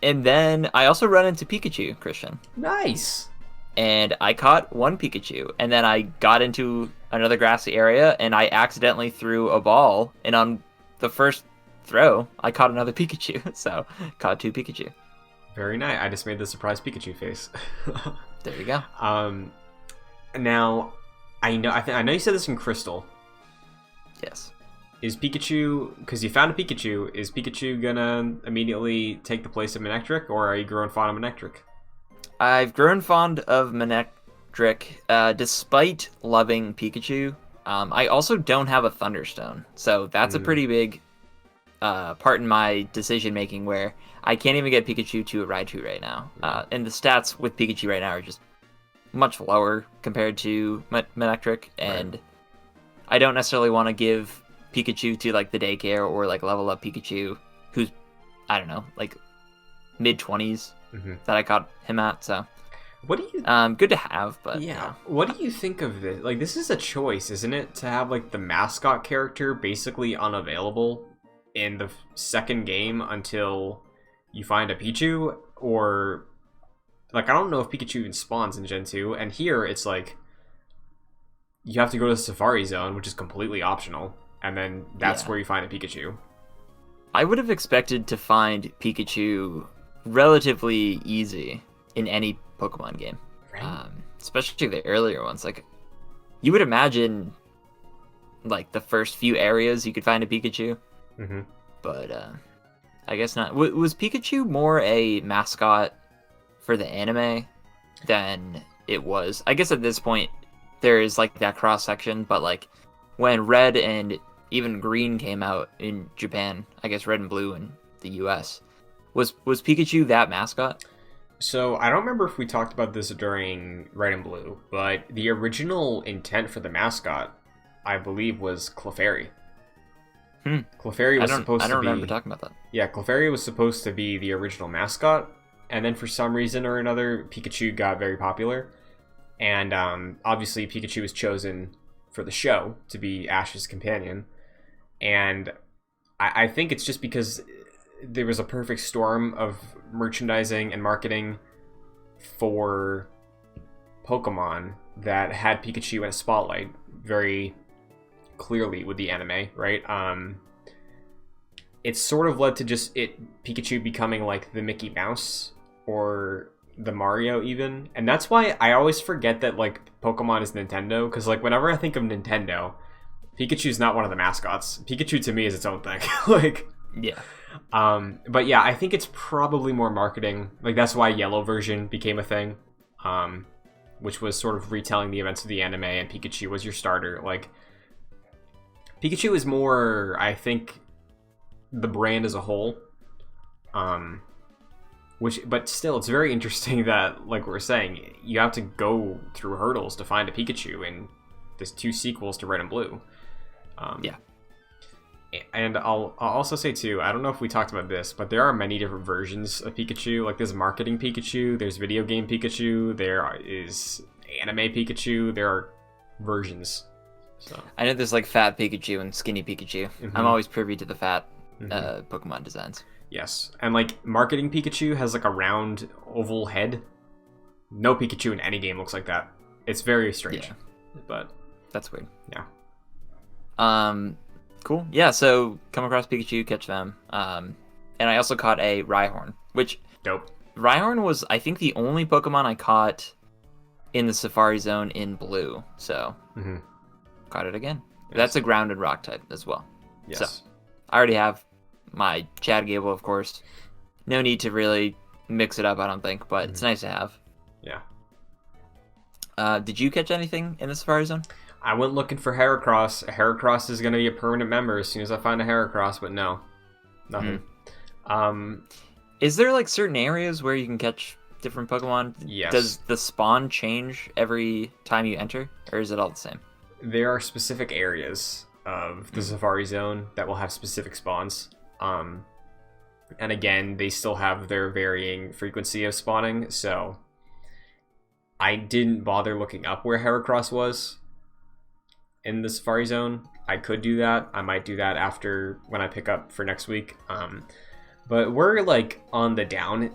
And then I also run into Pikachu, Christian. Nice. And I caught one Pikachu, and then I got into another grassy area, and I accidentally threw a ball, and on the first throw, I caught another Pikachu. So, caught 2 Pikachu. Very nice. I just made the surprise Pikachu face. There you go. Now, I know you said this in Crystal. Yes. Is Pikachu, because you found a Pikachu, is Pikachu gonna immediately take the place of Manectric, or are you growing fond of Manectric? I've grown fond of Manectric, despite loving Pikachu. I also don't have a Thunderstone, so that's a pretty big part in my decision-making where I can't even get Pikachu to a Raichu right now. And the stats with Pikachu right now are just much lower compared to Manectric, and I don't necessarily want to give Pikachu to like the daycare or like level up Pikachu, who's, I don't know, like mid-20s that I caught him at. So what do you good to have, but yeah. What do you think of this? Like, this is a choice, isn't it, to have like the mascot character basically unavailable in the second game until you find a Pichu? Or like, I don't know if Pikachu even spawns in Gen 2, and here it's like you have to go to the Safari Zone, which is completely optional, and then that's where you find a Pikachu. I would have expected to find Pikachu relatively easy in any Pokemon game, especially the earlier ones. Like, you would imagine, like, the first few areas you could find a Pikachu, but I guess not. Was Pikachu more a mascot for the anime than it was? I guess at this point there is like that cross section, but like when Red and even Green came out in Japan, I guess Red and Blue in the US, was Pikachu that mascot? So I don't remember if we talked about this during Red and Blue, but the original intent for the mascot, I believe, was Clefairy. Clefairy was supposed to be... I don't remember talking about that. Yeah, Clefairy was supposed to be the original mascot, and then for some reason or another, Pikachu got very popular. And obviously Pikachu was chosen for the show to be Ash's companion. And I think it's just because there was a perfect storm of merchandising and marketing for Pokemon that had Pikachu in a spotlight very clearly with the anime, right? It sort of led to just Pikachu becoming like the Mickey Mouse or the Mario even, and that's why I always forget that like Pokemon is Nintendo, because like whenever I think of Nintendo, Pikachu's not one of the mascots. Pikachu to me is its own thing. Like, yeah. But yeah, I think it's probably more marketing. Like, that's why Yellow version became a thing, which was sort of retelling the events of the anime, and Pikachu was your starter. Like, Pikachu is more, I think, the brand as a whole. But still, it's very interesting that, like we're saying, you have to go through hurdles to find a Pikachu in there's 2 sequels to Red and Blue. Yeah. And I'll also say, too, I don't know if we talked about this, but there are many different versions of Pikachu. Like, there's marketing Pikachu, there's video game Pikachu, there is anime Pikachu, there are versions. So I know there's, like, fat Pikachu and skinny Pikachu. I'm always privy to the fat Pokemon designs. Yes, and like marketing Pikachu has like a round oval head. No Pikachu in any game looks like that. It's very strange, but that's weird. Yeah. Cool. Yeah. So come across Pikachu, catch them. And I also caught a Rhyhorn, which dope. Rhyhorn was, I think, the only Pokemon I caught in the Safari Zone in Blue. So caught it again. Yes. That's a grounded rock type as well. Yes. So I already have my Chad Gable, of course. No need to really mix it up, I don't think, but it's nice to have. Yeah. Did you catch anything in the Safari Zone? I went looking for Heracross. Heracross is going to be a permanent member as soon as I find a Heracross, but no. Nothing. Is there like certain areas where you can catch different Pokemon? Yes. Does the spawn change every time you enter, or is it all the same? There are specific areas of the Safari Zone that will have specific spawns. And again, they still have their varying frequency of spawning, so I didn't bother looking up where Heracross was in the Safari Zone. I could do that. I might do that after when I pick up for next week. But we're like on the down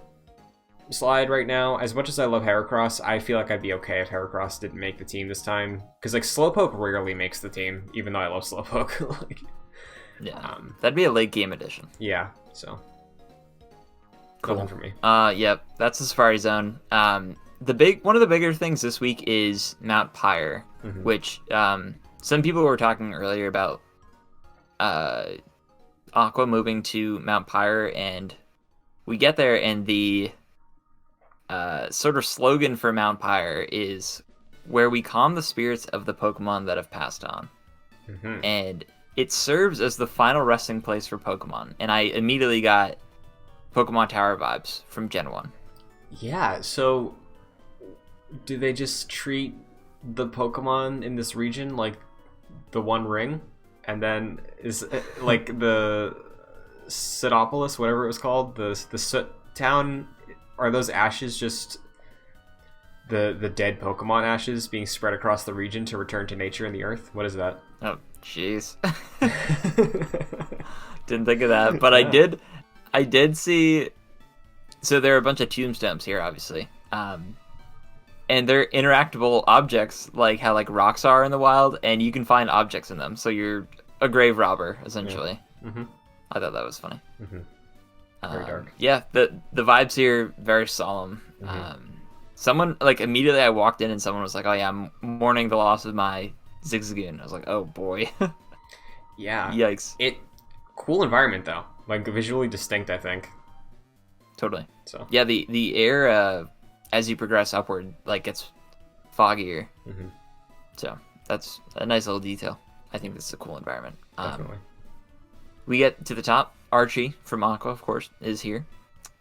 slide right now. As much as I love Heracross, I feel like I'd be okay if Heracross didn't make the team this time, because like Slowpoke rarely makes the team, even though I love Slowpoke. Like, yeah, that'd be a late game edition. Yeah, so cool. Nothing for me. Yep, that's the Safari Zone. One of the bigger things this week is Mount Pyre, which some people were talking earlier about Aqua moving to Mount Pyre, and we get there, and the sort of slogan for Mount Pyre is where we calm the spirits of the Pokemon that have passed on. And it serves as the final resting place for Pokemon, and I immediately got Pokemon Tower vibes from Gen 1. Yeah, so do they just treat the Pokemon in this region like the One Ring? And then is like the Sootopolis, whatever it was called, the Soot Town, are those ashes just the dead Pokemon ashes being spread across the region to return to nature and the earth? What is that? Oh, jeez. Didn't think of that, but yeah. I did see. So there are a bunch of tombstones here, obviously, and they're interactable objects, like how like rocks are in the wild, and you can find objects in them. So you're a grave robber, essentially. Yeah. I thought that was funny. Very dark. Yeah, the vibes here very solemn. Someone like immediately I walked in and someone was like, "Oh yeah, I'm mourning the loss of my Zigzagoon." I was like, "Oh boy." Yeah. Yikes. Cool environment though, like visually distinct, I think. Totally. So yeah, the air as you progress upward like gets foggier. So that's a nice little detail. I think this is a cool environment. Definitely. We get to the top. Archie from Aqua, of course, is here.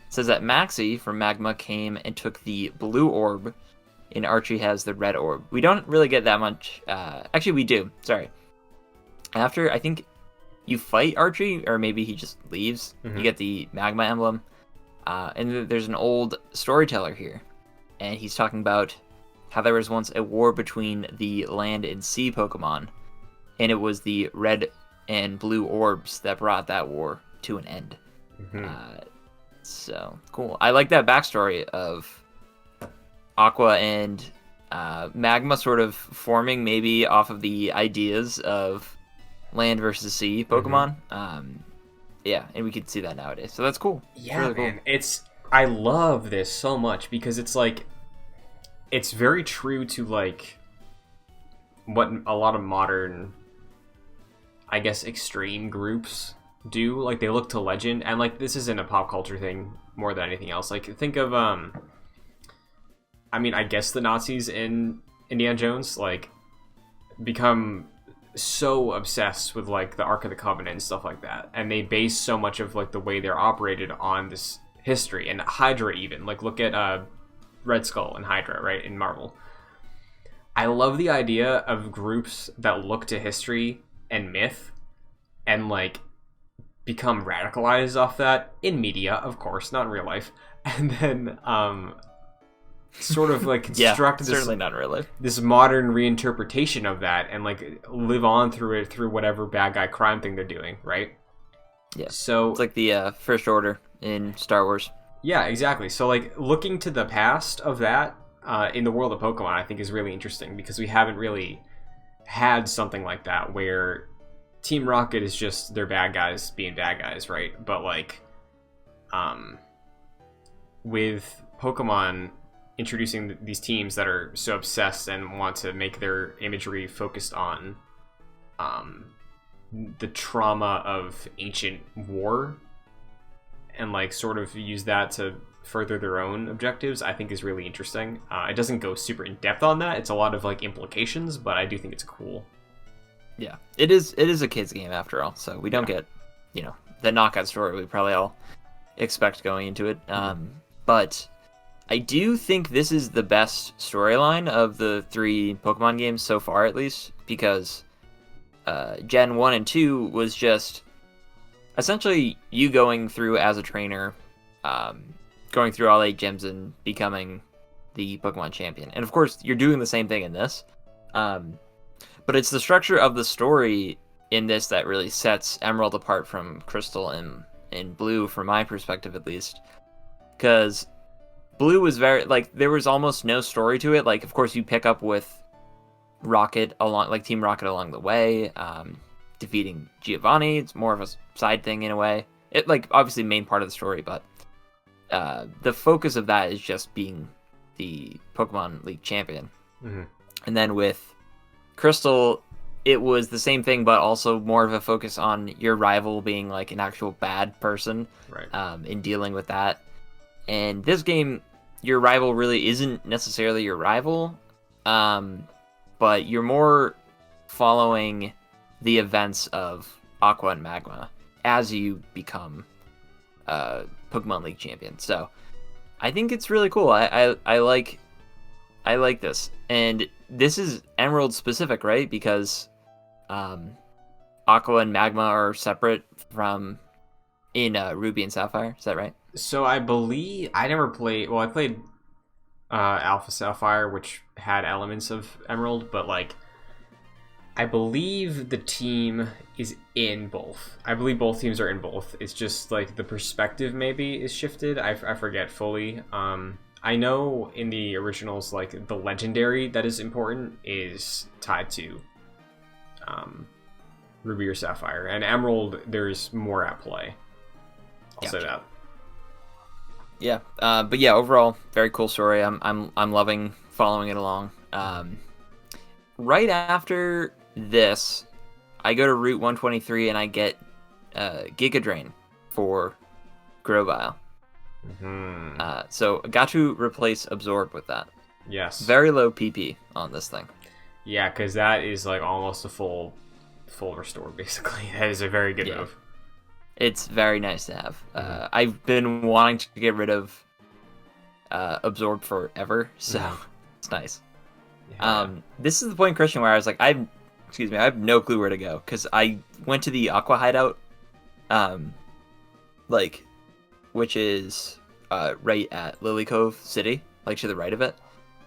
It says that Maxie from Magma came and took the blue orb, and Archie has the red orb. We don't really get that much. Actually, we do. Sorry. After, I think, you fight Archie, or maybe he just leaves, you get the Magma emblem. And there's an old storyteller here, and he's talking about how there was once a war between the land and sea Pokemon, and it was the red and blue orbs that brought that war to an end. So cool. I like that backstory of Aqua and Magma sort of forming maybe off of the ideas of land versus sea Pokemon. Yeah, and we could see that nowadays. So that's cool. Yeah, really man. Cool. I love this so much because it's like, it's very true to like what a lot of modern, I guess, extreme groups do. Like they look to legend, and like this isn't a pop culture thing more than anything else. Like think of I mean, I guess the Nazis in Indiana Jones like become so obsessed with like the Ark of the Covenant and stuff like that, and they base so much of like the way they're operated on this history. And Hydra, even like look at Red Skull and Hydra, right, in Marvel. I love the idea of groups that look to history and myth and like become radicalized off that in media, of course, not in real life, and then sort of like construct certainly not in real life, this modern reinterpretation of that, and like live on through it through whatever bad guy crime thing they're doing, right? Yeah. So it's like the First Order in Star Wars. Yeah, exactly. So like looking to the past of that in the world of Pokemon, I think is really interesting because we haven't really had something like that where Team Rocket is just their bad guys being bad guys, right? But like with Pokemon introducing these teams that are so obsessed and want to make their imagery focused on the trauma of ancient war and like sort of use that to further their own objectives, I think is really interesting. It doesn't go super in depth on that. It's a lot of like implications, but I do think it's cool. Yeah, it is a kid's game after all, so we don't get, the knockout story we probably all expect going into it. But I do think this is the best storyline of the 3 Pokemon games so far, at least, because Gen 1 and 2 was just essentially you going through as a trainer, going through all 8 gyms and becoming the Pokemon champion. And of course, you're doing the same thing in this. But it's the structure of the story in this that really sets Emerald apart from Crystal and Blue, from my perspective at least. Because Blue was very, like, there was almost no story to it. Like, of course, you pick up with Rocket along, like, Team Rocket along the way, defeating Giovanni. It's more of a side thing in a way. It, like, obviously main part of the story, but the focus of that is just being the Pokemon League champion. Mm-hmm. And then with Crystal, it was the same thing, but also more of a focus on your rival being like an actual bad person, right? In dealing with that. And this game, your rival really isn't necessarily your rival, but you're more following the events of Aqua and Magma as you become Pokemon League champion. So I think it's really cool. I like this, and this is Emerald specific, right? Because Aqua and Magma are separate from in Ruby and Sapphire. Is that right? So I believe I never played. Well, I played Alpha Sapphire, which had elements of Emerald, but like I believe the team is in both. I believe both teams are in both. It's just like the perspective maybe is shifted. I forget fully. I know in the originals, like the legendary that is important is tied to Ruby or Sapphire, and Emerald there's more at play. I'll say that. Yeah, but yeah, overall very cool story. I'm loving following it along. Right after this, I go to Route 123 and I get Giga Drain for Grovyle. Mm-hmm. So I got to replace Absorb with that. Yes. Very low PP on this thing. Yeah, because that is like almost a full restore, basically. That is a very good move. It's very nice to have. I've been wanting to get rid of Absorb forever, so it's nice. Yeah. This is the point, Christian, where I was like, I have no clue where to go, because I went to the Aqua hideout, which is right at Lilly Cove City, like to the right of it.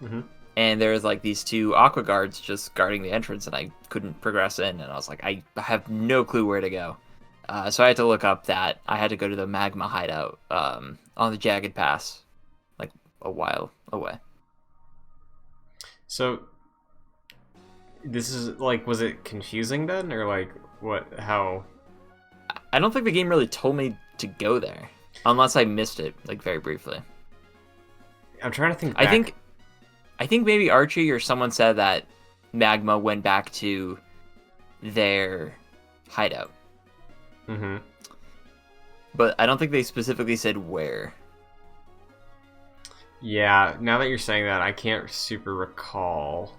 Mm-hmm. And there's like these 2 Aqua guards just guarding the entrance, and I couldn't progress in, and I was like, I have no clue where to go. So I had to look up that I had to go to the Magma hideout on the Jagged Pass, like a while away. So this is like, was it confusing then, or like what? How? I don't think the game really told me to go there, unless I missed it like very briefly. I'm trying to think back. I think maybe Archie or someone said that Magma went back to their hideout. Mm-hmm. But I don't think they specifically said where. Yeah, now that you're saying that, I can't super recall.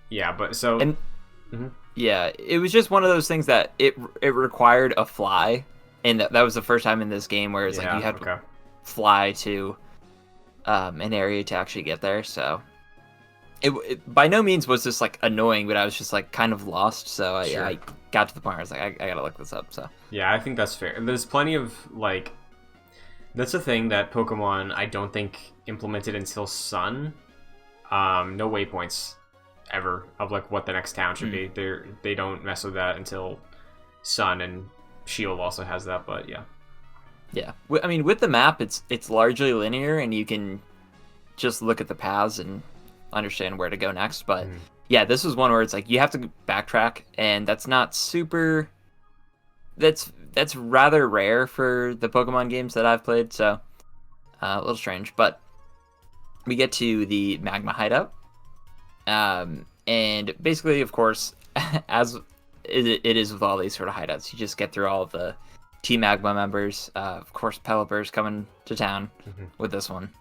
Yeah, but so... And, yeah, it was just one of those things that it required a fly, and that was the first time in this game where it's like you had to fly to an area to actually get there, so... It by no means was this like annoying, but I was just like kind of lost, so I got to the point where I was like, I gotta look this up. So yeah, I think that's fair. There's plenty of like, that's a thing that Pokemon I don't think implemented until Sun. No waypoints ever of like what the next town should be. They don't mess with that until Sun, and Shield also has that. But yeah. I mean, with the map, it's largely linear, and you can just look at the paths and understand where to go next. But yeah, this was one where it's like you have to backtrack, and that's not super. That's rather rare for the Pokemon games that I've played, so a little strange. But we get to the Magma hideout, and basically, of course, as it is with all these sort of hideouts, you just get through all of the Team Magma members. Of course, Pelipper's coming to town with this one.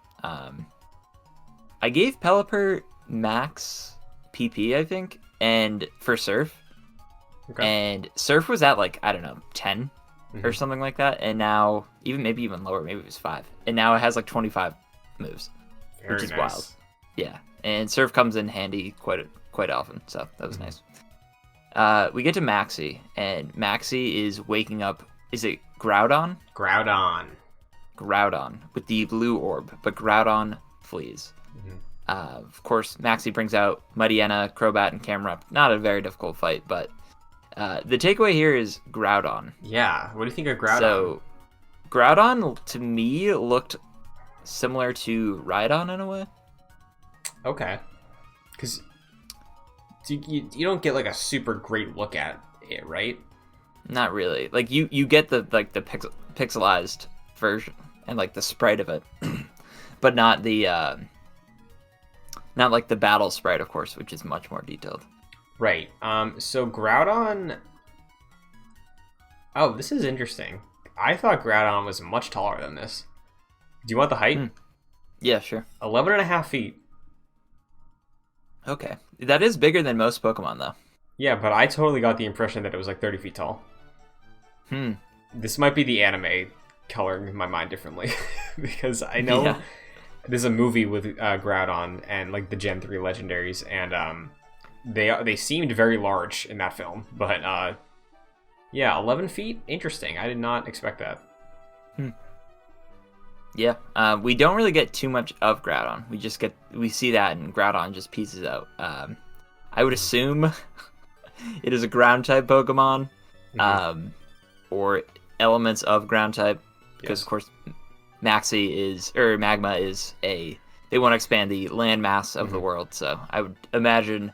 I gave Pelipper max PP, I think, and for Surf. Okay. And Surf was at like, I don't know, 10 or something like that. And now, maybe even lower, maybe it was 5. And now it has like 25 moves, which is wild. Yeah. And Surf comes in handy quite often, so that was nice. We get to Maxie, and Maxie is waking up is it Groudon? Groudon. Groudon with the blue orb, but Groudon flees. Mm-hmm. Of course, Maxie brings out Muddiana, Crobat, and Camerupt. Not a very difficult fight, but the takeaway here is Groudon. Yeah, what do you think of Groudon? So, Groudon, to me, looked similar to Rhydon in a way. Okay. Because you don't get, like, a super great look at it, right? Not really. Like, you get the pixelized version and, like, the sprite of it. But not the... not like the battle sprite, of course, which is much more detailed. Right. So Groudon... Oh, this is interesting. I thought Groudon was much taller than this. Do you want the height? Yeah, sure. 11.5 feet. Okay. That is bigger than most Pokemon, though. Yeah, but I totally got the impression that it was like 30 feet tall. This might be the anime coloring my mind differently. Because I know there's a movie with Groudon and like the Gen 3 legendaries, and they seemed very large in that film. But yeah, 11 feet? Interesting. I did not expect that. Yeah, we don't really get too much of Groudon. We see that, and Groudon just pieces out. I would assume it is a ground-type Pokemon, or elements of ground-type, because of course Magma is they want to expand the landmass of the world, so I would imagine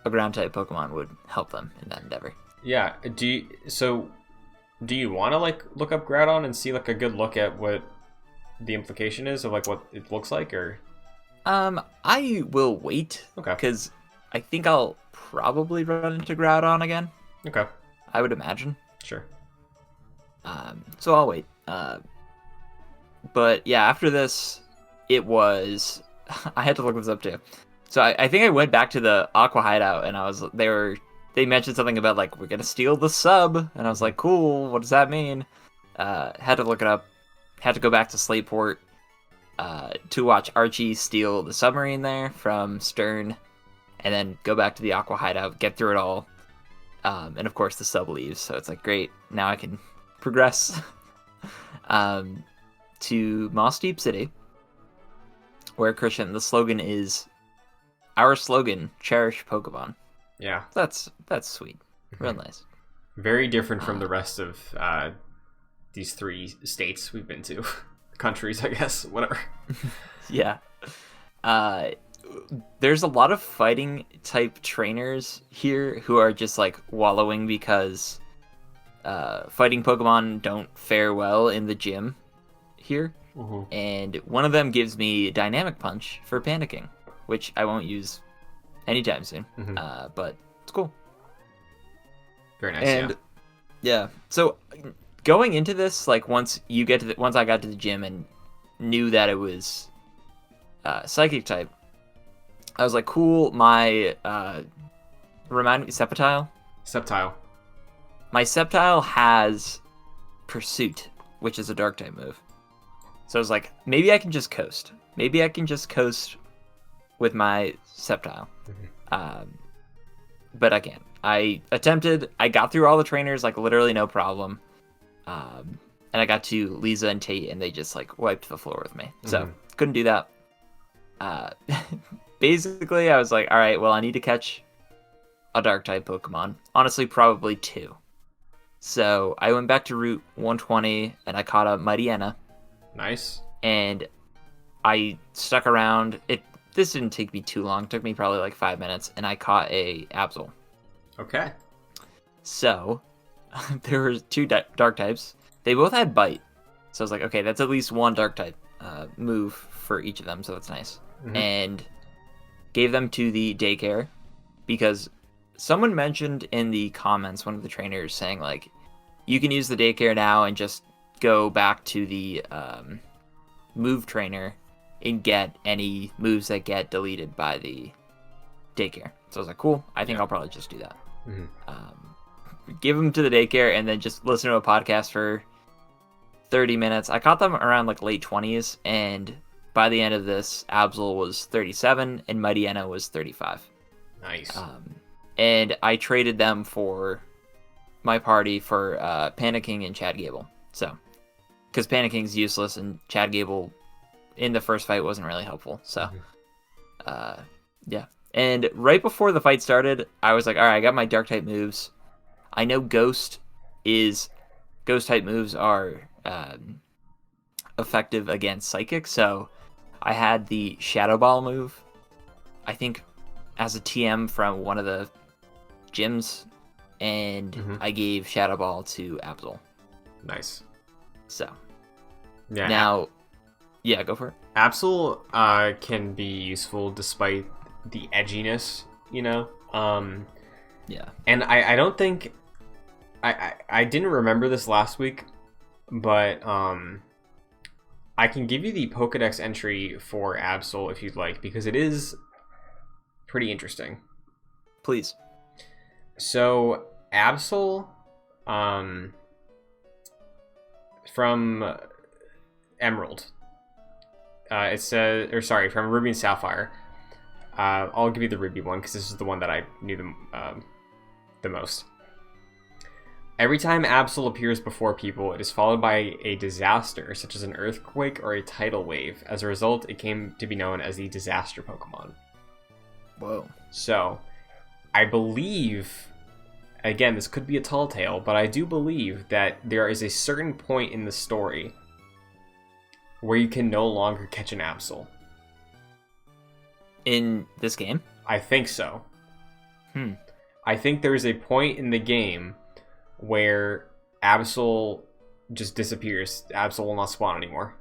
a ground-type Pokemon would help them in that endeavor. Yeah. Do you want to like look up Groudon and see like a good look at what the implication is of like what it looks like, or? I will wait. Okay. Because I think I'll probably run into Groudon again. Okay. I would imagine. Sure. So I'll wait. But yeah, after this, it was... I had to look this up too. So I think I went back to the Aqua Hideout, and they mentioned something about, like, we're going to steal the sub. And I was like, cool, what does that mean? Had to look it up. Had to go back to Slateport to watch Archie steal the submarine there from Stern. And then go back to the Aqua Hideout, get through it all. And of course the sub leaves, so it's like, great, now I can progress to Moss Deep City, where Christian, the slogan is our slogan, cherish Pokemon. Yeah. That's sweet. Real nice. Very different from the rest of these 3 states we've been to. Countries, I guess. Whatever. Yeah. There's a lot of fighting type trainers here who are just like wallowing because fighting Pokemon don't fare well in the gym here. And one of them gives me Dynamic Punch for panicking, which I won't use anytime soon. But it's cool. Very nice. And yeah. So going into this, like once I got to the gym and knew that it was Psychic type, I was like, cool. My remind me, Sceptile. My Sceptile has Pursuit, which is a Dark type move. So I was like, maybe I can just coast. Maybe I can just coast with my Sceptile. But I can't. I attempted. I got through all the trainers, like literally no problem. And I got to Liza and Tate, and they just like wiped the floor with me. So couldn't do that. Basically, I was like, all right, well, I need to catch a Dark-type Pokemon. Honestly, probably 2. So I went back to Route 120, and I caught a Muddiana. Nice. And I stuck around. This didn't take me too long. It took me probably like 5 minutes, and I caught a Absol. Okay. So there were 2 Dark types. They both had Bite. So I was like, okay, that's at least 1 Dark-type move for each of them, so that's nice. And gave them to the daycare because someone mentioned in the comments, one of the trainers saying like, you can use the daycare now and just go back to the move trainer and get any moves that get deleted by the daycare. So I was like, cool, I think I'll probably just do that. Give them to the daycare and then just listen to a podcast for 30 minutes. I caught them around like late 20s, and by the end of this, Absol was 37 and Muddiana was 35. Nice. And I traded them for my party for Panicking and Chad Gable. So, because Panicking's useless and Chad Gable in the first fight wasn't really helpful. So, yeah. And right before the fight started, I was like, all right, I got my dark type moves. I know ghost type moves are effective against psychic, so I had the Shadow Ball move, I think, as a TM from one of the gyms, and I gave Shadow Ball to Absol. Nice. So, yeah. Now, yeah, go for it. Absol can be useful despite the edginess, you know? Yeah. And I don't think... I didn't remember this last week, but I can give you the Pokedex entry for Absol if you'd like, because it is pretty interesting. Please. So, Absol, from Emerald, it says, or sorry, from Ruby and Sapphire. I'll give you the Ruby one because this is the one that I knew the most. Every time Absol appears before people, it is followed by a disaster, such as an earthquake or a tidal wave. As a result, it came to be known as the Disaster Pokemon. Whoa. So, I believe, again, this could be a tall tale, but I do believe that there is a certain point in the story where you can no longer catch an Absol. In this game? I think so. I think there is a point in the game where Absol just disappears. Absol will not spawn anymore.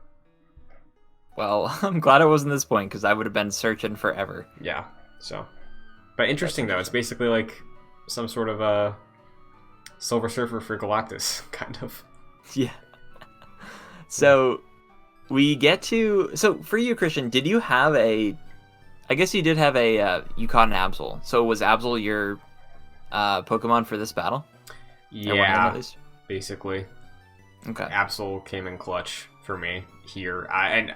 Well, I'm glad it wasn't this point, because I would have been searching forever. Yeah, so. But interesting, though. It's basically like some sort of a Silver Surfer for Galactus, kind of. Yeah. So, we get to... So, for you, Christian, did you have a... I guess you did have a... you caught an Absol. So, was Absol your Pokemon for this battle? Yeah, basically. Okay. Absol came in clutch for me here. And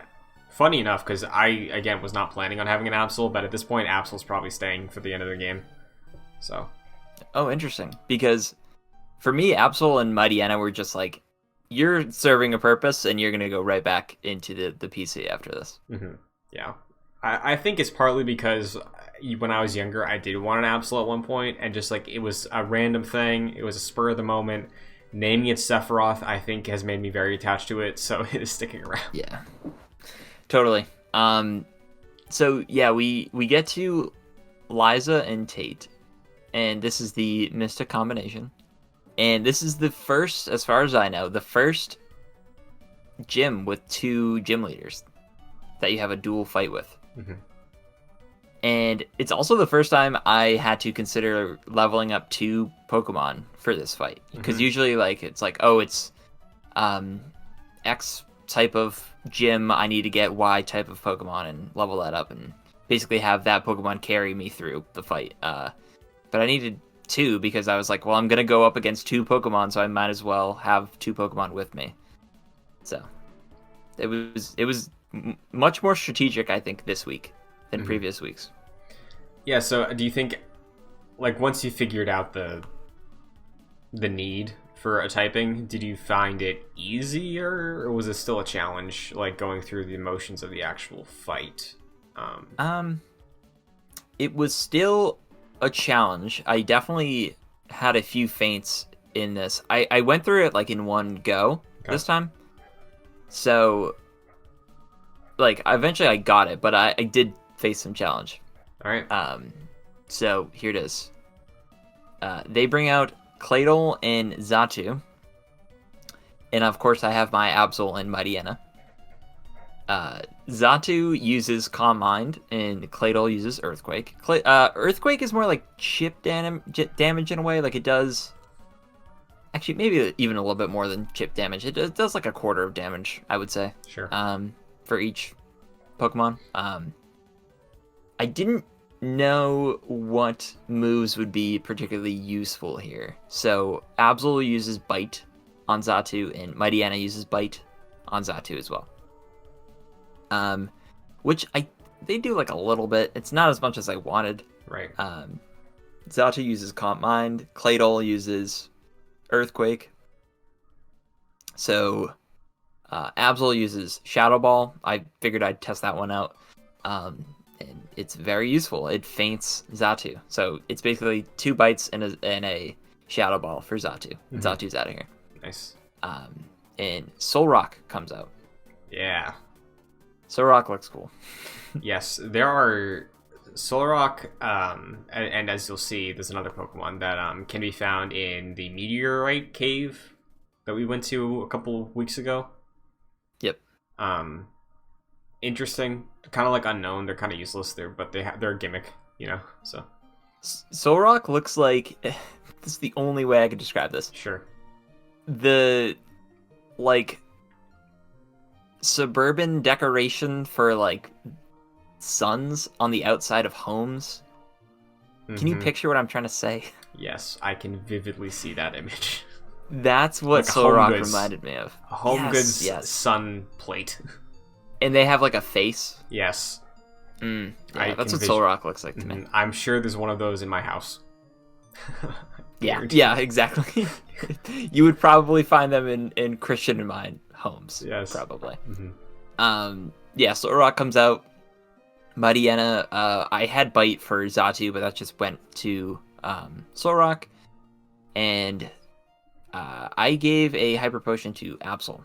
funny enough, because I, again, was not planning on having an Absol, but at this point, Absol's probably staying for the end of the game. So. Oh, interesting. Because for me, Absol and Mightyena were just like, you're serving a purpose, and you're going to go right back into the PC after this. Yeah. I think it's partly because when I was younger, I did want an Absol at one point, and just like it was a random thing, it was a spur of the moment. Naming it Sephiroth, I think, has made me very attached to it, so it is sticking around. Yeah, totally. So yeah, we get to Liza and Tate, and this is the Mystic combination, and this is the first, as far as I know, the first gym with 2 gym leaders that you have a dual fight with. And it's also the first time I had to consider leveling up 2 Pokemon for this fight. Because usually, like, it's like, oh, it's X type of gym, I need to get Y type of Pokemon and level that up and basically have that Pokemon carry me through the fight. But I needed 2 because I was like, well, I'm going to go up against 2 Pokemon, so I might as well have 2 Pokemon with me. So, it was much more strategic, I think, this week than previous weeks. Yeah, so do you think, like, once you figured out the need for a typing, did you find it easier, or was it still a challenge, like, going through the emotions of the actual fight? It was still a challenge. I definitely had a few feints in this. I went through it, like, in one go this time. So, like, eventually I got it, but I did face some challenge. All right. So here it is. They bring out Claydol and Xatu. And of course I have my Absol and Mightyena. Xatu uses Calm Mind and Claydol uses Earthquake. Earthquake is more like chip damage in a way. Like it does... Actually, maybe even a little bit more than chip damage. It does like a quarter of damage, I would say. Sure. For each Pokemon. I didn't know what moves would be particularly useful here. So Absol uses Bite on Xatu, and Mightyena uses Bite on Xatu as well. Which they do like a little bit. It's not as much as I wanted. Right. Xatu uses Calm Mind. Claydol uses Earthquake. So Absol uses Shadow Ball. I figured I'd test that one out. And it's very useful. It feints Xatu. So it's basically 2 bites and a Shadow Ball for Xatu. Mm-hmm. Xatu's out of here. Nice. And Solrock comes out. Yeah. Solrock looks cool. Yes, there are Solrock, and as you'll see, there's another Pokemon that can be found in the Meteorite Cave that we went to a couple weeks ago. Yep. Interesting. Kind of like unknown. They're kind of useless there, but they're a gimmick, So Solrock looks like this is the only way I could describe this. Sure. The suburban decoration for suns on the outside of homes. Can you picture what I'm trying to say? Yes, I can vividly see that image. That's what Solrock reminded me of. A home goods sun plate. And they have a face. Yes. Yeah, that's what Solrock looks like to me. I'm sure there's one of those in my house. Yeah, exactly. You would probably find them in Christian and mine homes. Yes. Probably. Mm-hmm. Solrock comes out. Mariana, I had Bite for Xatu, but that just went to Solrock. And I gave a Hyper Potion to Absol.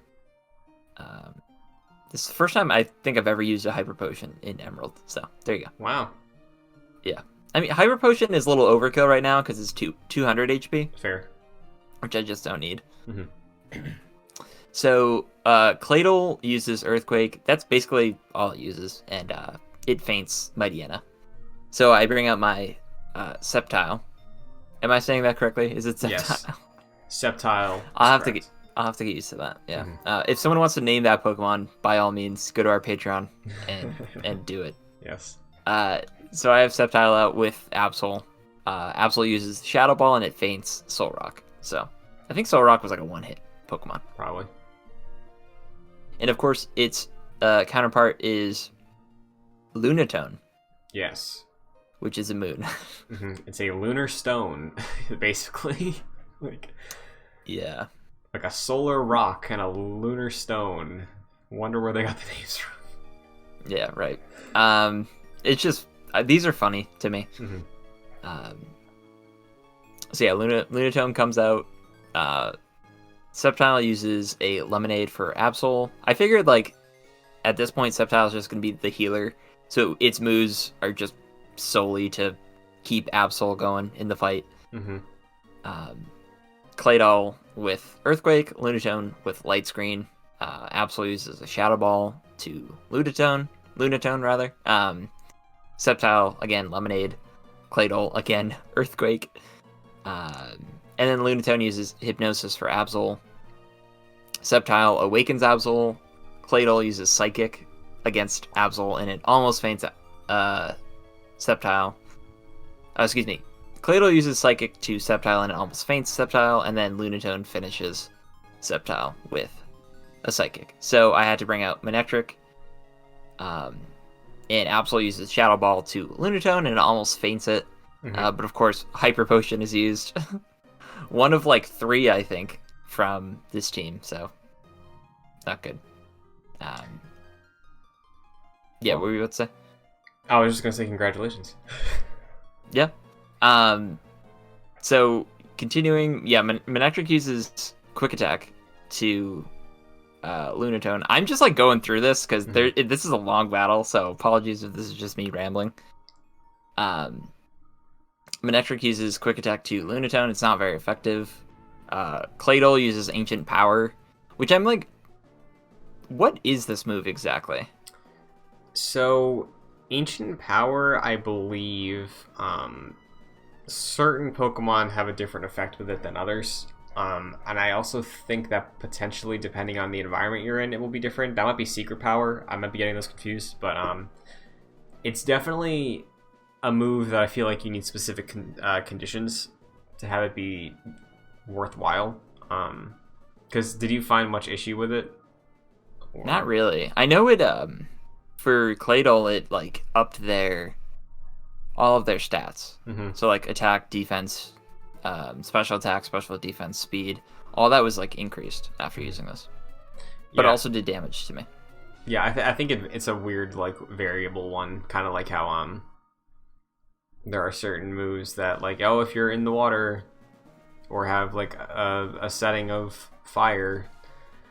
This is the first time I think I've ever used a Hyper Potion in Emerald. So, there you go. Wow. Yeah. I mean, Hyper Potion is a little overkill right now because it's 200 HP. Fair. Which I just don't need. Mm-hmm. So, Claydol uses Earthquake. That's basically all it uses. And it feints Mightyena. So I bring out my Sceptile. Am I saying that correctly? Is it Sceptile? Yes. Sceptile. I'll have to get used to that. Yeah. Mm-hmm. If someone wants to name that Pokemon, by all means, go to our Patreon and do it. Yes. So I have Sceptile out with Absol. Absol uses Shadow Ball and it feints Solrock. So I think Solrock was a one-hit Pokemon. Probably. And of course, its counterpart is Lunatone. Yes. Which is a moon. Mm-hmm. It's a lunar stone, basically. Yeah. Like a solar rock and a lunar stone. Wonder where they got the names from. Yeah, right. It's just these are funny to me. Mm-hmm. So yeah, Lunatone comes out. Sceptile uses a Lemonade for Absol. I figured at this point Sceptile is just gonna be the healer, so its moves are just solely to keep Absol going in the fight. Mm-hmm. Claydol with Earthquake, Lunatone with Light Screen. Absol uses a Shadow Ball to Lunatone rather. Sceptile again Lemonade, Claydol again Earthquake, and then Lunatone uses Hypnosis for Absol. Sceptile awakens Absol. Claydol uses Psychic against Absol, and it almost feints Sceptile. Excuse me. Claydol uses Psychic to Sceptile, and it almost feints Sceptile, and then Lunatone finishes Sceptile with a Psychic. So I had to bring out Manectric. And Absol uses Shadow Ball to Lunatone, and it almost feints it. Mm-hmm. But of course, Hyper Potion is used. One of 3, I think, from this team, so not good. Yeah, what were you about to say? I was just gonna say congratulations. Yeah. So continuing, yeah, Manectric uses Quick Attack to Lunatone. I'm just going through this because this is a long battle, so apologies if this is just me rambling. Manectric uses Quick Attack to Lunatone. It's not very effective. Claydol uses Ancient Power, which I'm what is this move exactly? So, Ancient Power, I believe, certain Pokemon have a different effect with it than others. And I also think that potentially, depending on the environment you're in, it will be different. That might be Secret Power. I might be getting those confused, but it's definitely a move that I feel like you need specific conditions to have it be worthwhile. Because did you find much issue with it? Or... Not really. I know it. For Claydol, it upped all of their stats. Mm-hmm. So attack, defense, special attack, special defense, speed. All that was like increased after using this, but also did damage to me. Yeah, I think it's a weird like variable one, kind of like how there are certain moves that like, oh, if you're in the water or have like a setting of fire,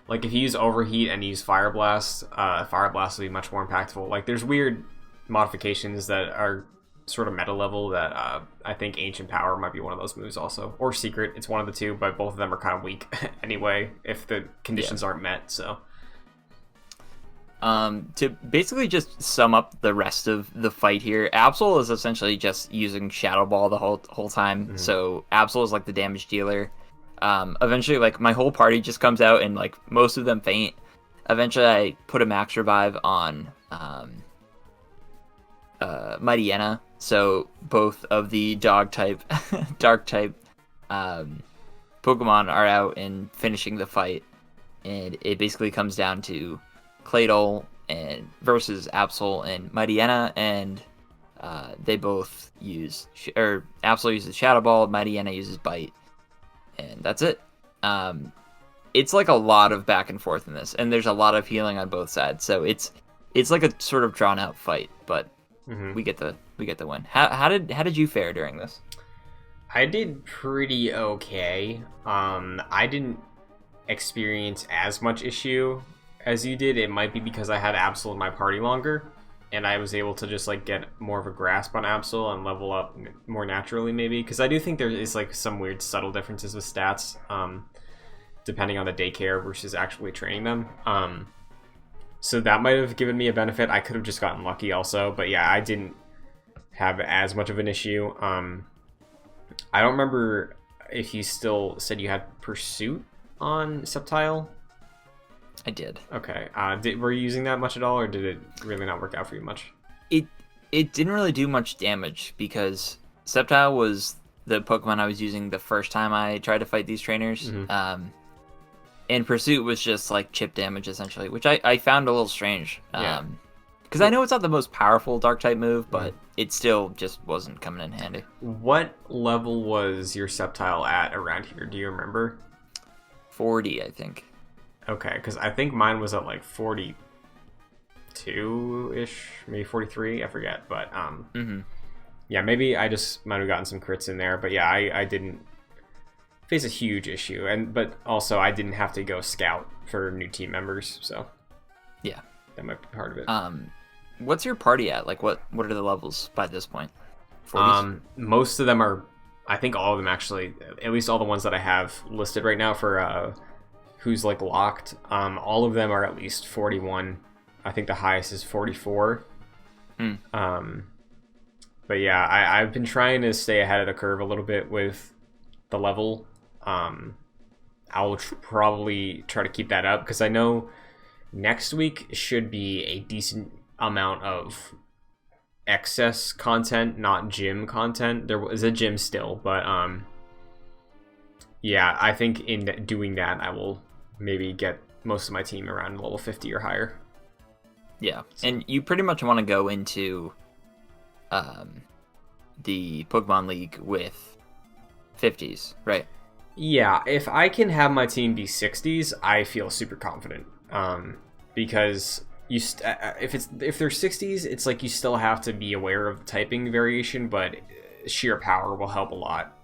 like if you use overheat and use fire blast will be much more impactful. Like there's weird modifications that are sort of meta level that I think Ancient Power might be one of those moves also, or Secret. It's one of the two, but both of them are kind of weak anyway if the conditions aren't met. So to basically just sum up the rest of the fight here, Absol is essentially just using Shadow Ball the whole time. Mm-hmm. So Absol is like the damage dealer. Eventually, like my whole party just comes out and like most of them faint. Eventually, I put a max revive on Mightyena, so both of the dog type, dark type Pokemon are out and finishing the fight, and it basically comes down to Claydol and versus Absol and Mightyena, and they both use Absol uses Shadow Ball, Mightyena uses Bite, and that's it. It's like a lot of back and forth in this, and there's a lot of healing on both sides, so it's like a sort of drawn out fight, but we get the win. How did you fare during this? I did pretty okay. I didn't experience as much issue as you did. It might be because I had Absol in my party longer, and I was able to just like get more of a grasp on Absol and level up more naturally, maybe. Because I do think there is like some weird subtle differences with stats, depending on the daycare versus actually training them. So that might have given me a benefit. I could have just gotten lucky also, but yeah, I didn't have as much of an issue. I don't remember if you still said you had Pursuit on Sceptile. I did. Okay. Were you using that much at all, or did it really not work out for you much? It didn't really do much damage because Sceptile was the Pokemon I was using the first time I tried to fight these trainers. Mm-hmm. And Pursuit was just like chip damage essentially, which I found a little strange. Because I know it's not the most powerful dark type move, but it still just wasn't coming in handy. What level was your Sceptile at around here? Do you remember? 40, I think. Okay, because I think mine was at like 42-ish, maybe 43, I forget. But yeah, maybe I just might have gotten some crits in there. But yeah, I didn't face a huge issue, but also I didn't have to go scout for new team members, so yeah, that might be part of it. What's your party at? Like, what are the levels by this point? 40s? Most of them are, I think all of them actually, at least all the ones that I have listed right now for who's like locked, all of them are at least 41. I think the highest is 44. But yeah, I've been trying to stay ahead of the curve a little bit with the level. I'll probably try to keep that up because I know next week should be a decent amount of excess content, not gym content. There was a gym still, but yeah, I think in doing that I will maybe get most of my team around level 50 or higher. Yeah, so. And you pretty much want to go into the Pokemon League with 50s, right? Yeah, if I can have my team be 60s, I feel super confident. Because if they're 60s, it's like you still have to be aware of the typing variation, but sheer power will help a lot.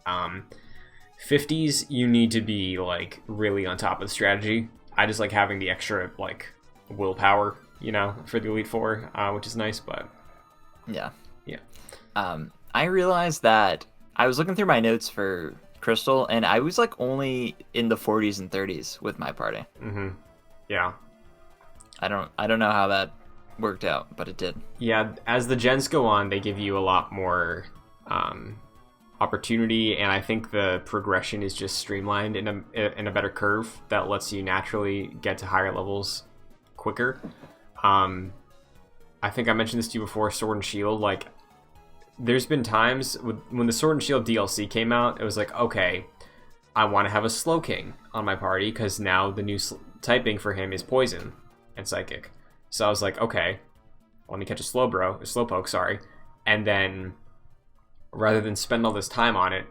50s, you need to be like really on top of the strategy. I just like having the extra like willpower, for the Elite Four, which is nice. But yeah. I realized that I was looking through my notes for Crystal, and I was like only in the 40s and 30s with my party. Yeah. I don't know how that worked out, but it did. Yeah, as the gens go on, they give you a lot more opportunity, and I think the progression is just streamlined in a better curve that lets you naturally get to higher levels quicker. I think I mentioned this to you before, Sword and Shield, like there's been times when the Sword and Shield DLC came out, it was like, okay, I want to have a Slowking on my party because now the new typing for him is Poison and Psychic. So I was like, okay, let me catch a Slowpoke, sorry. And then rather than spend all this time on it,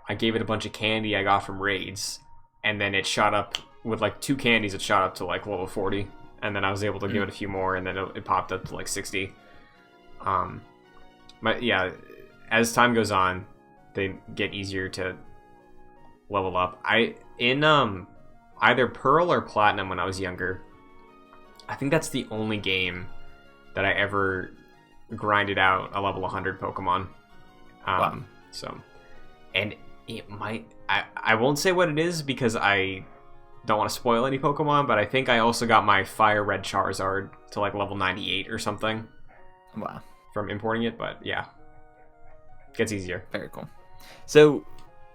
I gave it a bunch of candy I got from raids, and then it shot up with like 2 candies. It shot up to like level 40, and then I was able to give it a few more, and then it popped up to like 60. But yeah, as time goes on, they get easier to level up. In either Pearl or Platinum when I was younger, I think that's the only game that I ever grinded out a level 100 Pokemon. Wow. So, and it might, I won't say what it is because I don't want to spoil any Pokemon, but I think I also got my Fire Red Charizard to like level 98 or something. Wow. From importing it, but yeah. Gets easier. Very cool. So,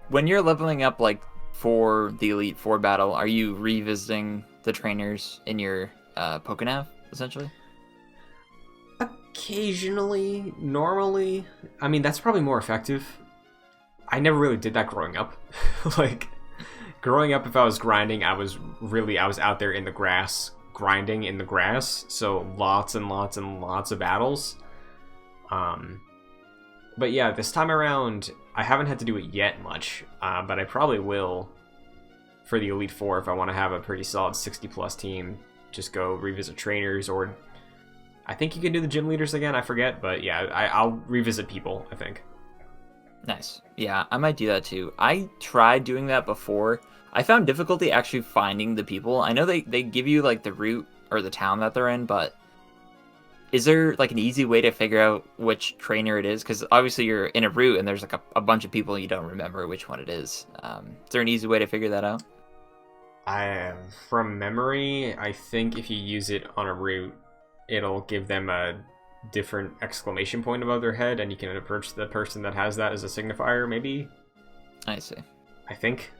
when you're leveling up like for the Elite Four battle, are you revisiting the trainers in your Pokénav, essentially? Occasionally, normally. I mean, that's probably more effective. I never really did that growing up. Like, growing up, if I was grinding, I was out there in the grass, grinding in the grass. So lots and lots and lots of battles. But yeah, this time around, I haven't had to do it yet much, but I probably will for the Elite Four if I want to have a pretty solid 60-plus team. Just go revisit trainers, or I think you can do the gym leaders again. I forget, but yeah, I'll revisit people, I think. Nice. Yeah, I might do that too. I tried doing that before. I found difficulty actually finding the people. I know they give you like the route or the town that they're in, but is there like an easy way to figure out which trainer it is? Because obviously you're in a route and there's like a bunch of people and you don't remember which one it is. Is there an easy way to figure that out? From memory, I think if you use it on a route, it'll give them a different exclamation point above their head, and you can approach the person that has that as a signifier, maybe? I see. I think.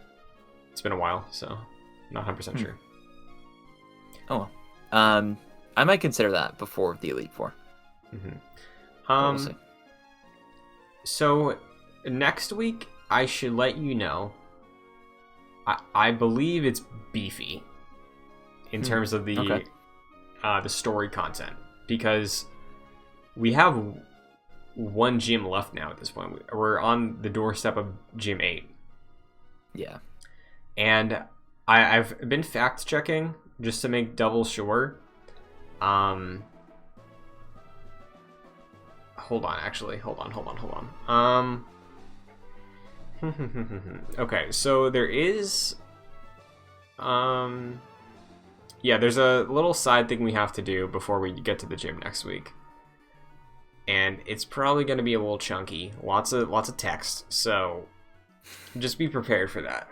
It's been a while, so not 100% sure. Oh well. I might consider that before the Elite Four. We'll see. So next week, I should let you know. I believe it's beefy in terms of the story content, because we have one gym left now at this point. We're on the doorstep of Gym 8. Yeah. And I've been fact checking just to make double sure. Hold on. Okay, so there is there's a little side thing we have to do before we get to the gym next week. And it's probably going to be a little chunky. Lots of text, so just be prepared for that.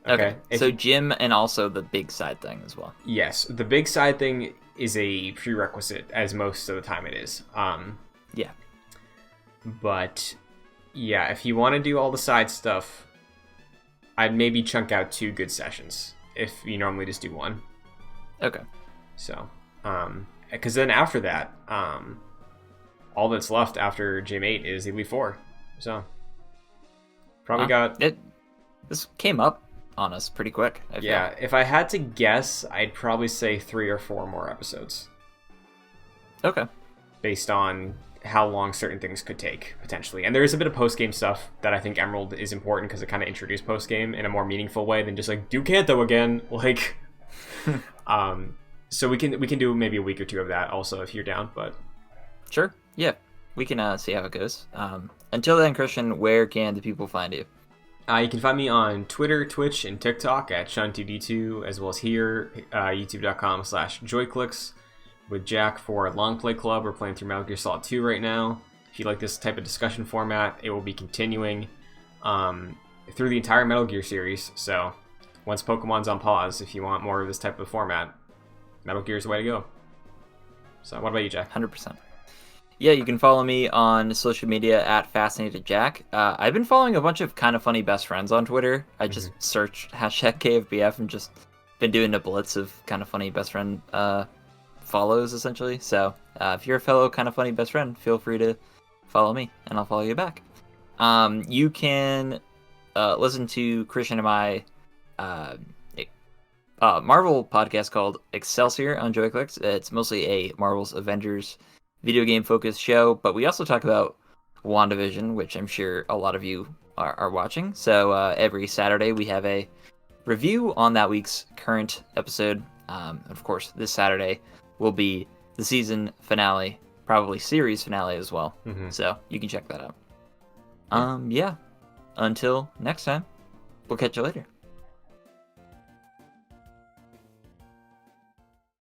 Okay. So gym and also the big side thing as well. Yes, the big side thing is a prerequisite, as most of the time it is. Yeah. But yeah, if you want to do all the side stuff, I'd maybe chunk out 2 good sessions if you normally just do 1. Okay. So, because then after that, all that's left after Gym 8 is Elite 4. So, probably got... This came up on us pretty quick. I feel. If I had to guess, I'd probably say 3 or 4 more episodes. Okay. Based on how long certain things could take, potentially. And there is a bit of post-game stuff that I think Emerald is important because it kind of introduced post-game in a more meaningful way than just like, do Kanto again. Like, so we can do maybe a week or 2 of that also if you're down, but... Sure. Yeah. We can see how it goes. Until then, Christian, where can the people find you? You can find me on Twitter, Twitch, and TikTok at Shun2D2, as well as here, youtube.com/joyclicks with Jack for Long Play Club. We're playing through Metal Gear Solid 2 right now. If you like this type of discussion format, it will be continuing through the entire Metal Gear series. So once Pokemon's on pause, if you want more of this type of format, Metal Gear is the way to go. So what about you, Jack? 100%. Yeah, you can follow me on social media at FascinatedJack. I've been following a bunch of kind of funny best friends on Twitter. I just searched #KFBF and just been doing a blitz of kind of funny best friend follows, essentially. So if you're a fellow kind of funny best friend, feel free to follow me, and I'll follow you back. You can listen to Christian and my Marvel podcast called Excelsior on Joyclicks. It's mostly a Marvel's Avengers video game focused show, but we also talk about WandaVision, which I'm sure a lot of you are watching. So every Saturday we have a review on that week's current episode. Of course, this Saturday will be the season finale, probably series finale as well. So you can check that out. Yeah. Until next time, we'll catch you later.